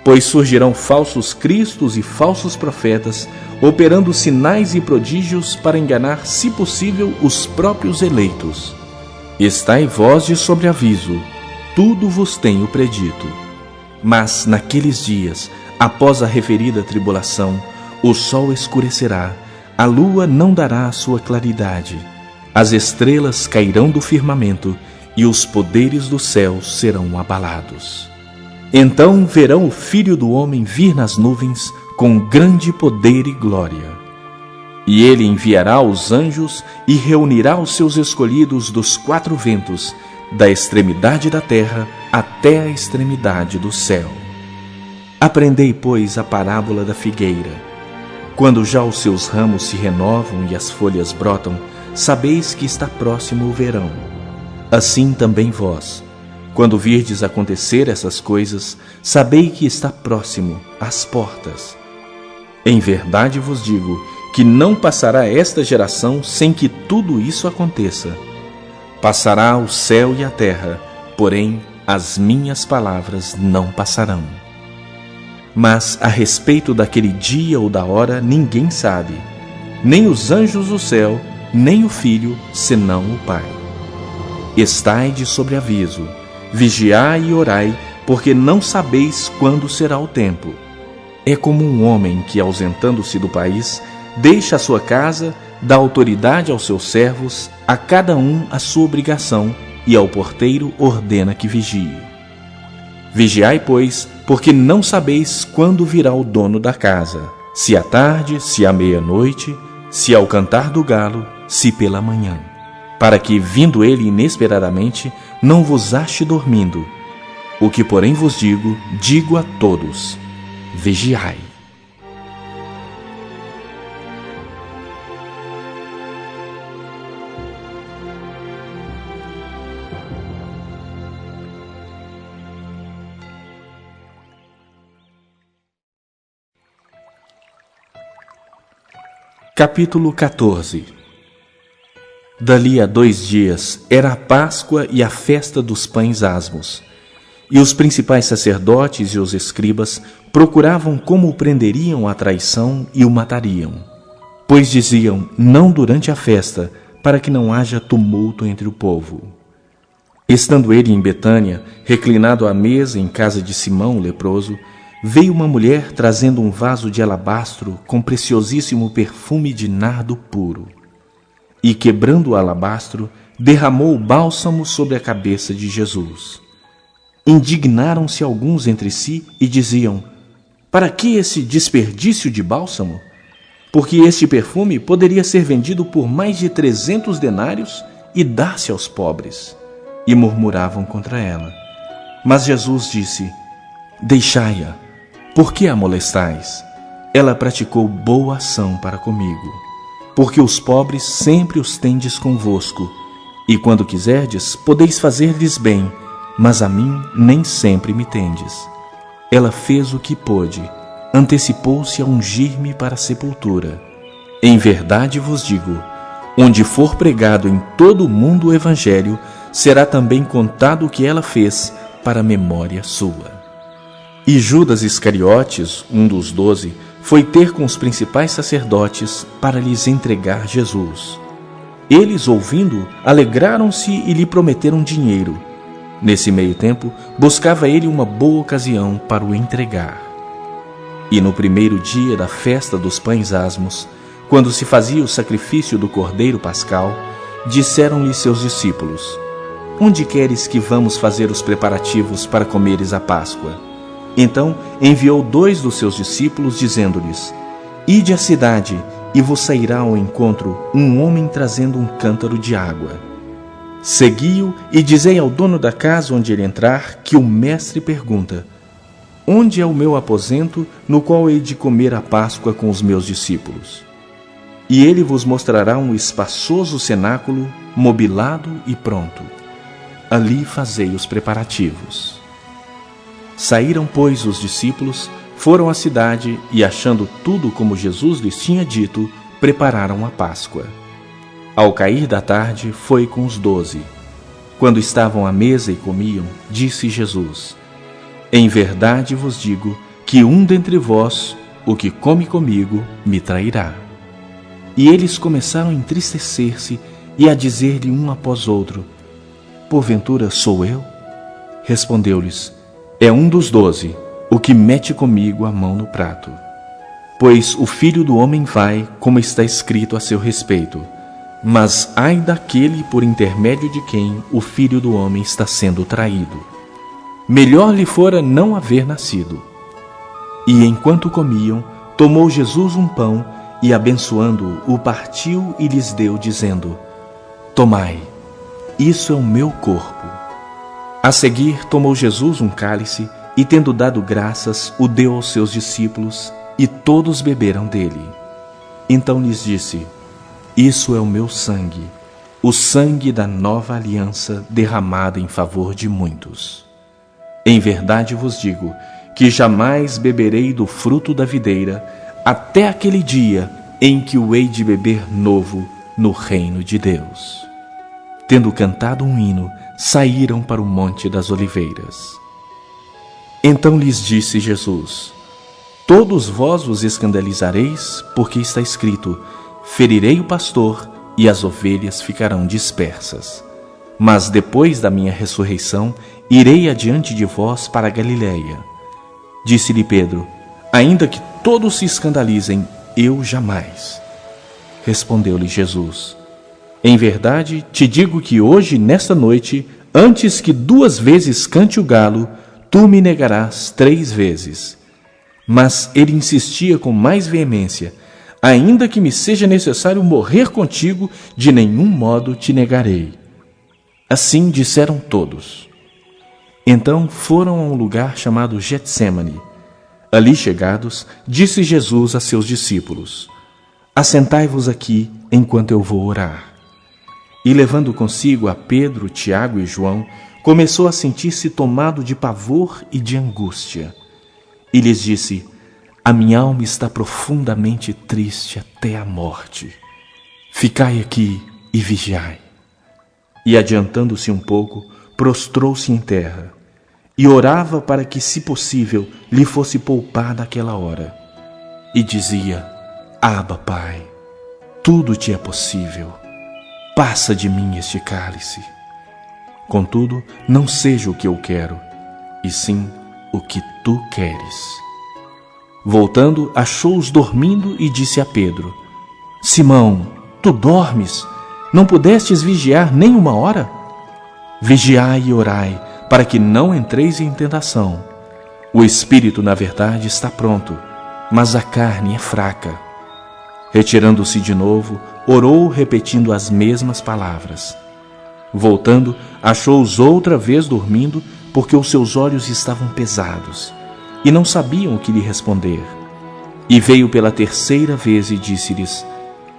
pois surgirão falsos cristos e falsos profetas, operando sinais e prodígios para enganar, se possível, os próprios eleitos. Estai vós de sobreaviso, tudo vos tenho predito. Mas naqueles dias, após a referida tribulação, o sol escurecerá, a lua não dará a sua claridade, as estrelas cairão do firmamento e os poderes do céu serão abalados. Então verão o Filho do Homem vir nas nuvens com grande poder e glória. E ele enviará os anjos e reunirá os seus escolhidos dos quatro ventos, da extremidade da terra até a extremidade do céu. Aprendei, pois, a parábola da figueira. Quando já os seus ramos se renovam e as folhas brotam, sabeis que está próximo o verão. Assim também vós, quando virdes acontecer essas coisas, sabei que está próximo, às portas. Em verdade vos digo que não passará esta geração sem que tudo isso aconteça. Passará o céu e a terra, porém as minhas palavras não passarão. Mas a respeito daquele dia ou da hora ninguém sabe, nem os anjos do céu, nem o Filho, senão o Pai. Estai de sobreaviso, vigiai e orai, porque não sabeis quando será o tempo. É como um homem que, ausentando-se do país, deixa a sua casa, dá autoridade aos seus servos, a cada um a sua obrigação, e ao porteiro ordena que vigie. Vigiai, pois, porque não sabeis quando virá o dono da casa, se à tarde, se à meia-noite, se ao cantar do galo, se pela manhã, para que, vindo ele inesperadamente, não vos ache dormindo. O que, porém, vos digo, digo a todos: vigiai. Capítulo 14. Dali a 2 dias era a Páscoa e a festa dos pães asmos. E os principais sacerdotes e os escribas procuravam como o prenderiam à traição e o matariam. Pois diziam, não durante a festa, para que não haja tumulto entre o povo. Estando ele em Betânia, reclinado à mesa em casa de Simão o leproso, veio uma mulher trazendo um vaso de alabastro com preciosíssimo perfume de nardo puro. E, quebrando o alabastro, derramou o bálsamo sobre a cabeça de Jesus. Indignaram-se alguns entre si e diziam, para que esse desperdício de bálsamo? Porque este perfume poderia ser vendido por mais de 300 denários e dar-se aos pobres. E murmuravam contra ela. Mas Jesus disse, deixai-a, por que a molestais? Ela praticou boa ação para comigo. Porque os pobres sempre os tendes convosco, e quando quiserdes, podeis fazer-lhes bem, mas a mim nem sempre me tendes. Ela fez o que pôde, antecipou-se a ungir-me para a sepultura. Em verdade vos digo, onde for pregado em todo o mundo o Evangelho, será também contado o que ela fez para memória sua. E Judas Iscariotes, um dos 12, foi ter com os principais sacerdotes para lhes entregar Jesus. Eles, ouvindo, alegraram-se e lhe prometeram dinheiro. Nesse meio tempo, buscava ele uma boa ocasião para o entregar. E no primeiro dia da festa dos pães asmos, quando se fazia o sacrifício do cordeiro pascal, disseram-lhe seus discípulos, onde queres que vamos fazer os preparativos para comeres a Páscoa? Então enviou 2 dos seus discípulos, dizendo-lhes, ide à cidade, e vos sairá ao encontro um homem trazendo um cântaro de água. Segui-o e dizei ao dono da casa onde ele entrar, que o mestre pergunta, onde é o meu aposento, no qual hei de comer a Páscoa com os meus discípulos? E ele vos mostrará um espaçoso cenáculo, mobilado e pronto. Ali fazei os preparativos. Saíram, pois, os discípulos, foram à cidade e, achando tudo como Jesus lhes tinha dito, prepararam a Páscoa. Ao cair da tarde, foi com os 12. Quando estavam à mesa e comiam, disse Jesus, em verdade vos digo que um dentre vós, o que come comigo, me trairá. E eles começaram a entristecer-se e a dizer-lhe um após outro: porventura sou eu? Respondeu-lhes: é um dos 12, o que mete comigo a mão no prato. Pois o Filho do Homem vai, como está escrito a seu respeito, mas ai daquele por intermédio de quem o Filho do Homem está sendo traído. Melhor lhe fora não haver nascido. E enquanto comiam, tomou Jesus um pão e, abençoando-o, o partiu e lhes deu, dizendo: tomai, isso é o meu corpo. A seguir, tomou Jesus um cálice e, tendo dado graças, o deu aos seus discípulos, e todos beberam dele. Então lhes disse: isso é o meu sangue, o sangue da nova aliança derramado em favor de muitos. Em verdade vos digo que jamais beberei do fruto da videira, até aquele dia em que o hei de beber novo no reino de Deus. Tendo cantado um hino, saíram para o Monte das Oliveiras. Então lhes disse Jesus: todos vós vos escandalizareis, porque está escrito: ferirei o pastor, e as ovelhas ficarão dispersas. Mas depois da minha ressurreição, irei adiante de vós para a Galiléia. Disse-lhe Pedro: ainda que todos se escandalizem, eu jamais. Respondeu-lhe Jesus: em verdade te digo que hoje, nesta noite, antes que 2 vezes cante o galo, tu me negarás 3 vezes. Mas ele insistia com mais veemência: ainda que me seja necessário morrer contigo, de nenhum modo te negarei. Assim disseram todos. Então foram a um lugar chamado Getsêmani. Ali chegados, disse Jesus a seus discípulos: assentai-vos aqui, enquanto eu vou orar. E levando consigo a Pedro, Tiago e João, começou a sentir-se tomado de pavor e de angústia. E lhes disse: a minha alma está profundamente triste até a morte. Ficai aqui e vigiai. E adiantando-se um pouco, prostrou-se em terra, e orava para que, se possível, lhe fosse poupada aquela hora. E dizia: Abba, Pai, tudo te é possível. Passa de mim este cálice. Contudo, não seja o que eu quero, e sim o que tu queres. Voltando, achou-os dormindo e disse a Pedro: Simão, tu dormes? Não pudestes vigiar nem 1 hora? Vigiai e orai, para que não entreis em tentação. O espírito, na verdade, está pronto, mas a carne é fraca. Retirando-se de novo, orou, repetindo as mesmas palavras. Voltando, achou-os outra vez dormindo, porque os seus olhos estavam pesados, e não sabiam o que lhe responder. E veio pela 3ª vez e disse-lhes: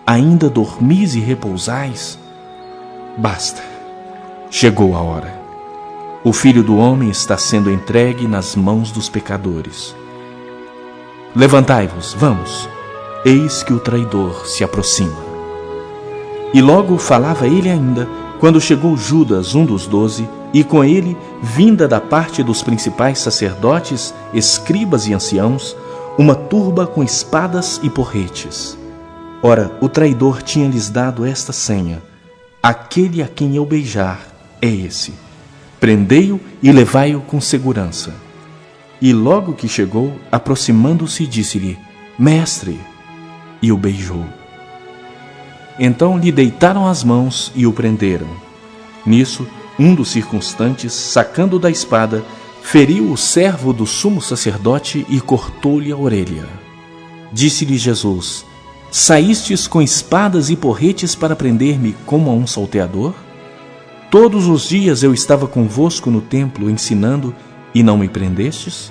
Ainda dormis e repousais? Basta, chegou a hora. O Filho do Homem está sendo entregue nas mãos dos pecadores. Levantai-vos, vamos, eis que o traidor se aproxima. E logo falava ele ainda, quando chegou Judas, um dos 12, e com ele, vinda da parte dos principais sacerdotes, escribas e anciãos, uma turba com espadas e porretes. Ora, o traidor tinha-lhes dado esta senha: aquele a quem eu beijar é esse. Prendei-o e levai-o com segurança. E logo que chegou, aproximando-se, disse-lhe: Mestre! E o beijou. Então lhe deitaram as mãos e o prenderam. Nisso, um dos circunstantes, sacando da espada, feriu o servo do sumo sacerdote e cortou-lhe a orelha. Disse-lhe Jesus: Saístes com espadas e porretes para prender-me como a um salteador? Todos os dias eu estava convosco no templo ensinando e não me prendestes?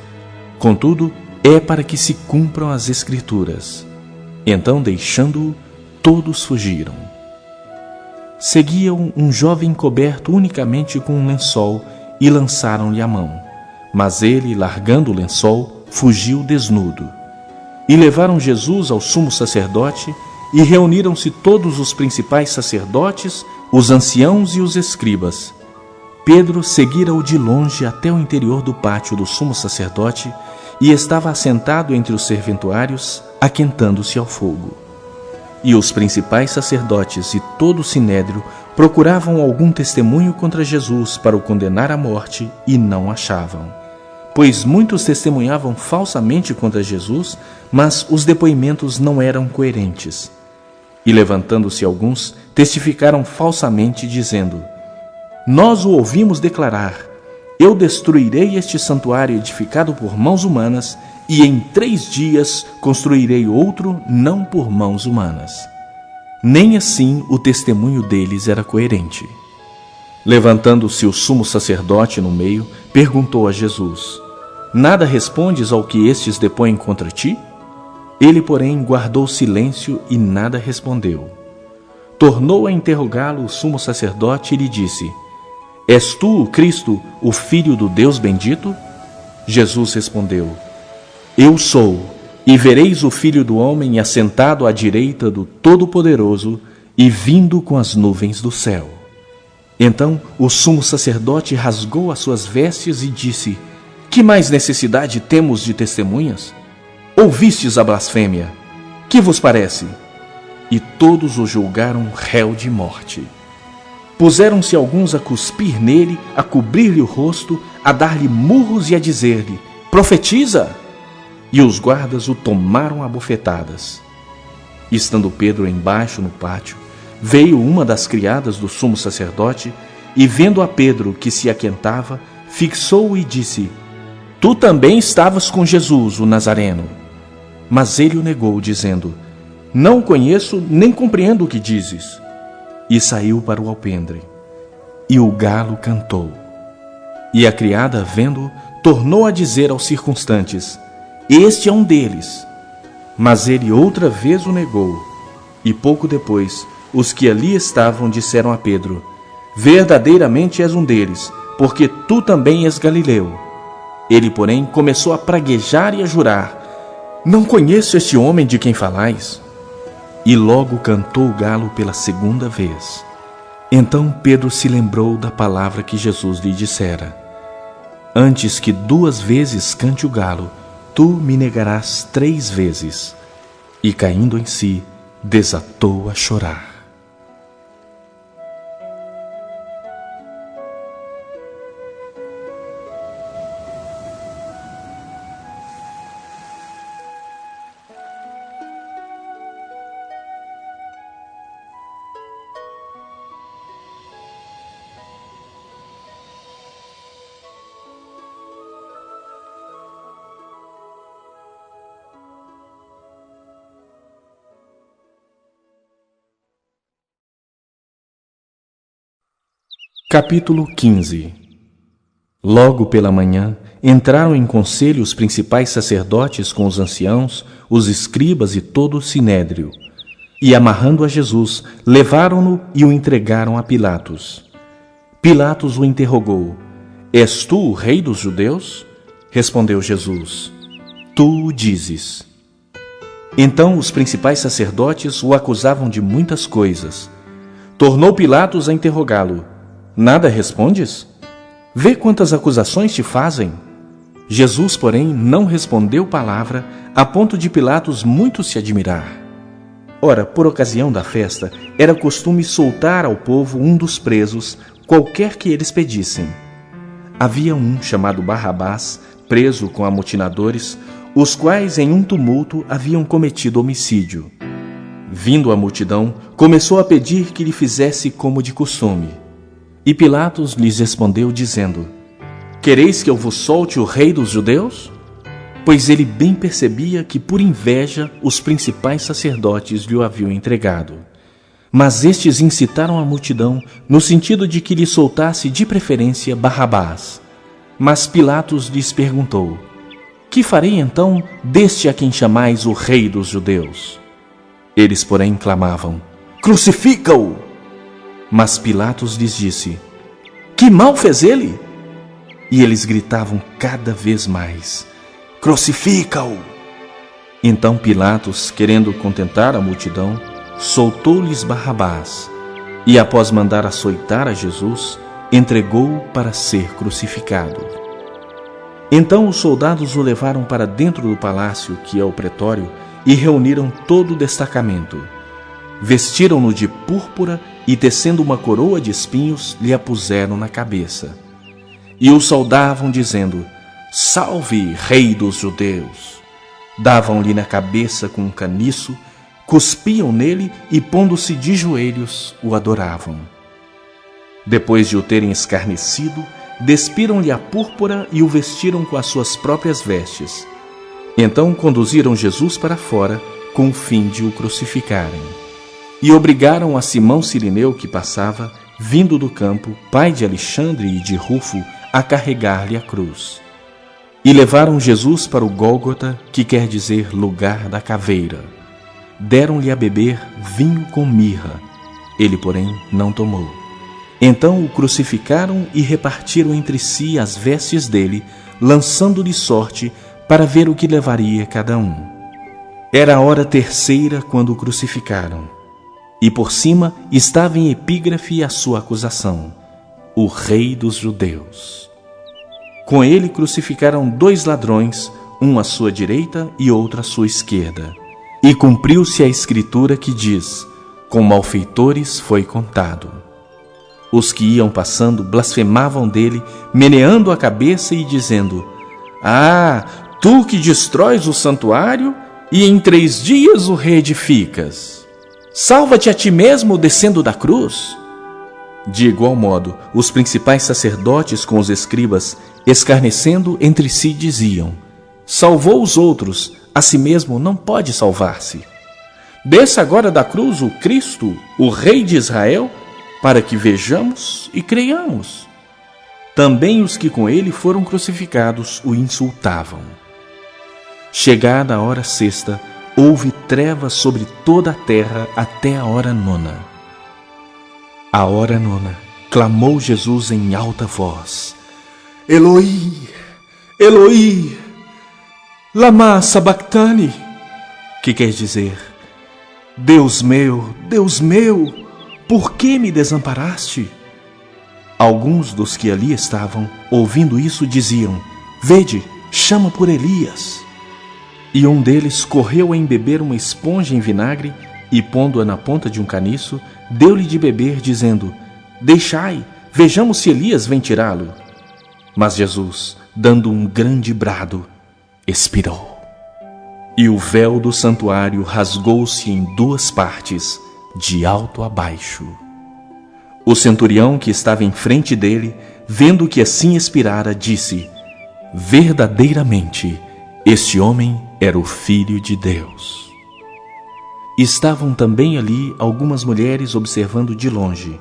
Contudo, é para que se cumpram as Escrituras. Então, deixando-o, todos fugiram. Seguiam um jovem coberto unicamente com um lençol e lançaram-lhe a mão. Mas ele, largando o lençol, fugiu desnudo. E levaram Jesus ao sumo sacerdote, e reuniram-se todos os principais sacerdotes, os anciãos e os escribas. Pedro seguira-o de longe até o interior do pátio do sumo sacerdote, e estava assentado entre os serventuários, aquentando-se ao fogo. E os principais sacerdotes e todo o sinédrio procuravam algum testemunho contra Jesus para o condenar à morte e não achavam. Pois muitos testemunhavam falsamente contra Jesus, mas os depoimentos não eram coerentes. E levantando-se alguns, testificaram falsamente, dizendo: Nós o ouvimos declarar: Eu destruirei este santuário edificado por mãos humanas, e em 3 dias construirei outro não por mãos humanas. Nem assim o testemunho deles era coerente. Levantando-se o sumo sacerdote no meio, perguntou a Jesus: Nada respondes ao que estes depõem contra ti? Ele, porém, guardou silêncio e nada respondeu. Tornou a interrogá-lo o sumo sacerdote e lhe disse: És tu o Cristo, o Filho do Deus bendito? Jesus respondeu: Eu sou, e vereis o Filho do Homem assentado à direita do Todo-Poderoso e vindo com as nuvens do céu. Então o sumo sacerdote rasgou as suas vestes e disse: Que mais necessidade temos de testemunhas? Ouvistes a blasfêmia. Que vos parece? E todos o julgaram réu de morte. Puseram-se alguns a cuspir nele, a cobrir-lhe o rosto, a dar-lhe murros e a dizer-lhe: Profetiza! E os guardas o tomaram a bofetadas. Estando Pedro embaixo no pátio, veio uma das criadas do sumo sacerdote e, vendo a Pedro que se aquentava, fixou-o e disse: Tu também estavas com Jesus, o Nazareno. Mas ele o negou, dizendo: Não o conheço, nem compreendo o que dizes. E saiu para o alpendre. E o galo cantou. E a criada, vendo-o, tornou a dizer aos circunstantes: Este é um deles. Mas ele outra vez o negou. E pouco depois, os que ali estavam disseram a Pedro: Verdadeiramente és um deles, porque tu também és galileu. Ele, porém, começou a praguejar e a jurar: Não conheço este homem de quem falais. E logo cantou o galo pela 2ª vez. Então Pedro se lembrou da palavra que Jesus lhe dissera: Antes que 2 vezes cante o galo, tu me negarás 3 vezes. E caindo em si, desatou a chorar. Capítulo 15. Logo pela manhã, entraram em conselho os principais sacerdotes com os anciãos, os escribas e todo o sinédrio. E, amarrando a Jesus, levaram-no e o entregaram a Pilatos. Pilatos o interrogou: És tu o rei dos judeus? Respondeu Jesus: Tu o dizes. Então os principais sacerdotes o acusavam de muitas coisas. Tornou Pilatos a interrogá-lo: Nada respondes? Vê quantas acusações te fazem. Jesus, porém, não respondeu palavra, a ponto de Pilatos muito se admirar. Ora, por ocasião da festa, era costume soltar ao povo um dos presos, qualquer que eles pedissem. Havia um chamado Barrabás, preso com amotinadores, os quais em um tumulto haviam cometido homicídio. Vindo a multidão, começou a pedir que lhe fizesse como de costume. E Pilatos lhes respondeu, dizendo: Quereis que eu vos solte o rei dos judeus? Pois ele bem percebia que por inveja os principais sacerdotes lhe o haviam entregado. Mas estes incitaram a multidão no sentido de que lhe soltasse de preferência Barrabás. Mas Pilatos lhes perguntou: Que farei então deste a quem chamais o rei dos judeus? Eles, porém, clamavam: Crucifica-o! Mas Pilatos lhes disse: Que mal fez ele? E eles gritavam cada vez mais: Crucifica-o! Então Pilatos, querendo contentar a multidão, soltou-lhes Barrabás, e após mandar açoitar a Jesus, entregou-o para ser crucificado. Então os soldados o levaram para dentro do palácio, que é o pretório, e reuniram todo o destacamento. Vestiram-no de púrpura e, tecendo uma coroa de espinhos, lhe a puseram na cabeça. E o saudavam, dizendo: Salve, Rei dos Judeus! Davam-lhe na cabeça com um caniço, cuspiam nele e, pondo-se de joelhos, o adoravam. Depois de o terem escarnecido, despiram-lhe a púrpura e o vestiram com as suas próprias vestes. Então conduziram Jesus para fora, com o fim de o crucificarem. E obrigaram a Simão Cirineu, que passava, vindo do campo, pai de Alexandre e de Rufo, a carregar-lhe a cruz. E levaram Jesus para o Gólgota, que quer dizer lugar da caveira. Deram-lhe a beber vinho com mirra. Ele, porém, não tomou. Então o crucificaram e repartiram entre si as vestes dele, lançando-lhe sorte para ver o que levaria cada um. Era a hora terceira quando o crucificaram. E por cima estava em epígrafe a sua acusação: o Rei dos Judeus. Com ele crucificaram 2 ladrões, um à sua direita e outro à sua esquerda. E cumpriu-se a escritura que diz: com malfeitores foi contado. Os que iam passando blasfemavam dele, meneando a cabeça e dizendo: Ah, tu que destróis o santuário e em 3 dias o reedificas. Salva-te a ti mesmo descendo da cruz. De igual modo, os principais sacerdotes com os escribas, escarnecendo entre si, diziam: Salvou os outros, a si mesmo não pode salvar-se. Desça agora da cruz o Cristo, o Rei de Israel, para que vejamos e creiamos. Também os que com ele foram crucificados o insultavam. Chegada a hora sexta, houve trevas sobre toda a terra até a hora 9. À hora 9, clamou Jesus em alta voz: Eloi, Eloi, lama sabachthani, que quer dizer: Deus meu, por que me desamparaste? Alguns dos que ali estavam, ouvindo isso, diziam: Vede, chama por Elias. E um deles correu a embeber uma esponja em vinagre e, pondo-a na ponta de um caniço, deu-lhe de beber, dizendo: Deixai, vejamos se Elias vem tirá-lo. Mas Jesus, dando um grande brado, expirou. E o véu do santuário rasgou-se em 2 partes, de alto a baixo. O centurião que estava em frente dele, vendo que assim expirara, disse: Verdadeiramente, este homem era o Filho de Deus. Estavam também ali algumas mulheres observando de longe,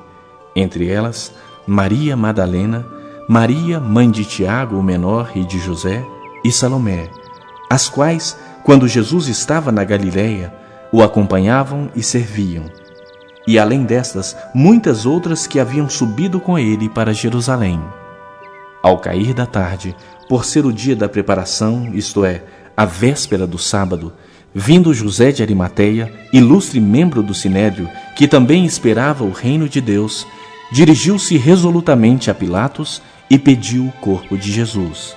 entre elas Maria Madalena, Maria, mãe de Tiago, o menor, e de José, e Salomé, as quais, quando Jesus estava na Galiléia, o acompanhavam e serviam. E além destas, muitas outras que haviam subido com ele para Jerusalém. Ao cair da tarde, por ser o dia da preparação, isto é, a véspera do sábado, vindo José de Arimateia, ilustre membro do Sinédrio, que também esperava o reino de Deus, dirigiu-se resolutamente a Pilatos e pediu o corpo de Jesus.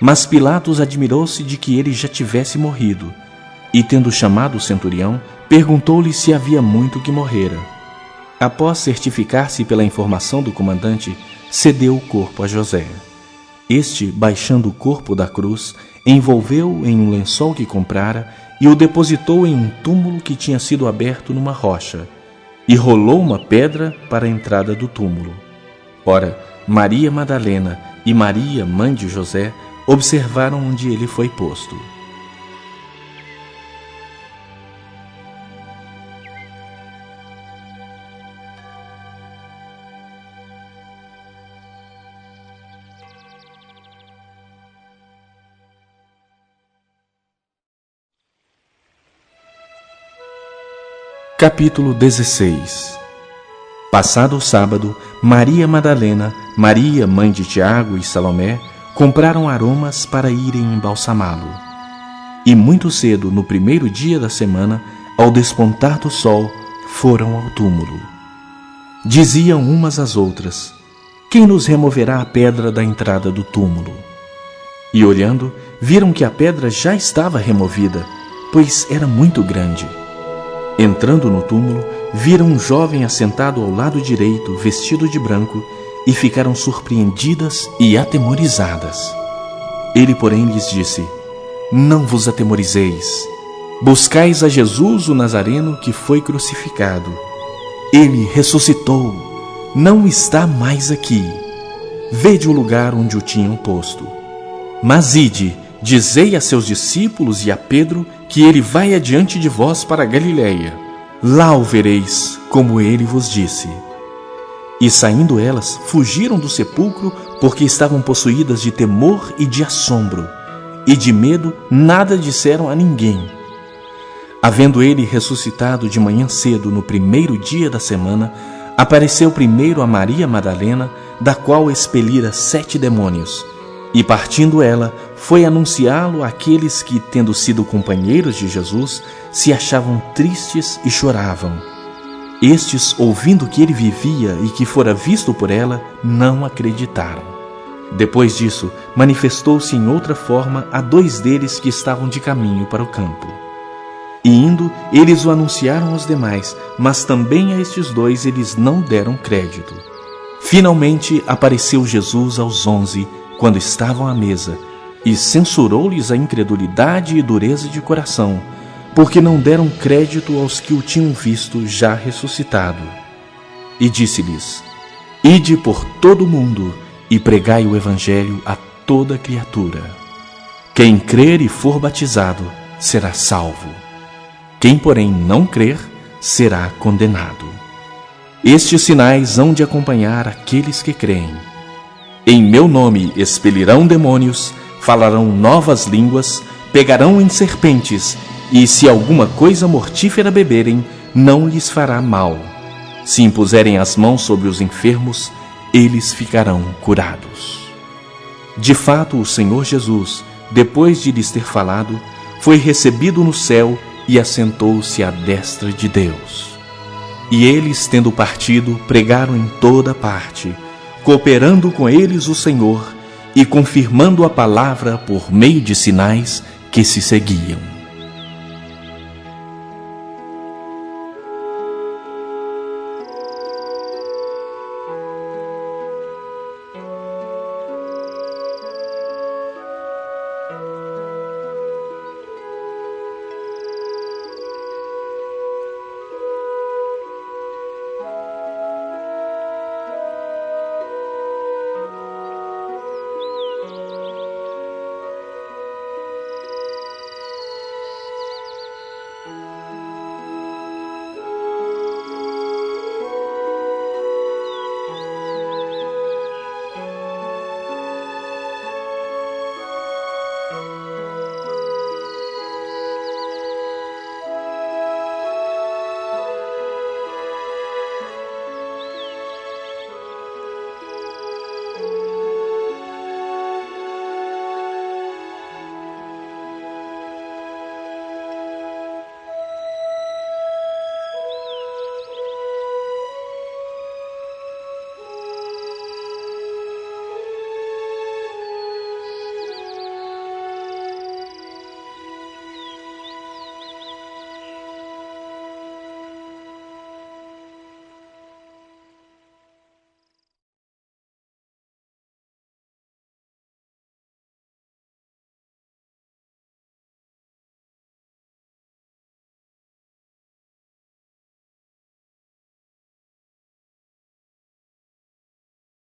Mas Pilatos admirou-se de que ele já tivesse morrido, e tendo chamado o centurião, perguntou-lhe se havia muito que morrera. Após certificar-se pela informação do comandante, cedeu o corpo a José. Este, baixando o corpo da cruz, envolveu-o em um lençol que comprara e o depositou em um túmulo que tinha sido aberto numa rocha, e rolou uma pedra para a entrada do túmulo. Ora, Maria Madalena e Maria, mãe de José, observaram onde ele foi posto. Capítulo 16. Passado o sábado, Maria Madalena, Maria, mãe de Tiago, e Salomé compraram aromas para irem embalsamá-lo. E muito cedo, no primeiro dia da semana, ao despontar do sol, foram ao túmulo. Diziam umas às outras: Quem nos removerá a pedra da entrada do túmulo? E olhando, viram que a pedra já estava removida, pois era muito grande. Entrando no túmulo, viram um jovem assentado ao lado direito, vestido de branco, e ficaram surpreendidas e atemorizadas. Ele, porém, lhes disse: Não vos atemorizeis. Buscais a Jesus, o Nazareno, que foi crucificado. Ele ressuscitou, não está mais aqui. Vede o lugar onde o tinham posto. Mas ide, dizei a seus discípulos e a Pedro que ele vai adiante de vós para a Galiléia. Lá o vereis, como ele vos disse. E saindo elas, fugiram do sepulcro, porque estavam possuídas de temor e de assombro, e de medo nada disseram a ninguém. Havendo ele ressuscitado de manhã cedo, no primeiro dia da semana, apareceu primeiro a Maria Madalena, da qual expelira 7 demônios, e partindo ela, foi anunciá-lo àqueles que, tendo sido companheiros de Jesus, se achavam tristes e choravam. Estes, ouvindo que ele vivia e que fora visto por ela, não acreditaram. Depois disso, manifestou-se em outra forma a 2 deles que estavam de caminho para o campo. E indo, eles o anunciaram aos demais, mas também a estes 2 eles não deram crédito. Finalmente apareceu Jesus aos 11, quando estavam à mesa, e censurou-lhes a incredulidade e dureza de coração, porque não deram crédito aos que o tinham visto já ressuscitado. E disse-lhes: Ide por todo o mundo e pregai o evangelho a toda criatura. Quem crer e for batizado será salvo. Quem, porém, não crer será condenado. Estes sinais hão de acompanhar aqueles que creem. Em meu nome expelirão demônios, falarão novas línguas, pegarão em serpentes, e se alguma coisa mortífera beberem, não lhes fará mal. Se impuserem as mãos sobre os enfermos, eles ficarão curados. De fato, o Senhor Jesus, depois de lhes ter falado, foi recebido no céu e assentou-se à destra de Deus. E eles, tendo partido, pregaram em toda parte, cooperando com eles o Senhor e confirmando a palavra por meio de sinais que se seguiam.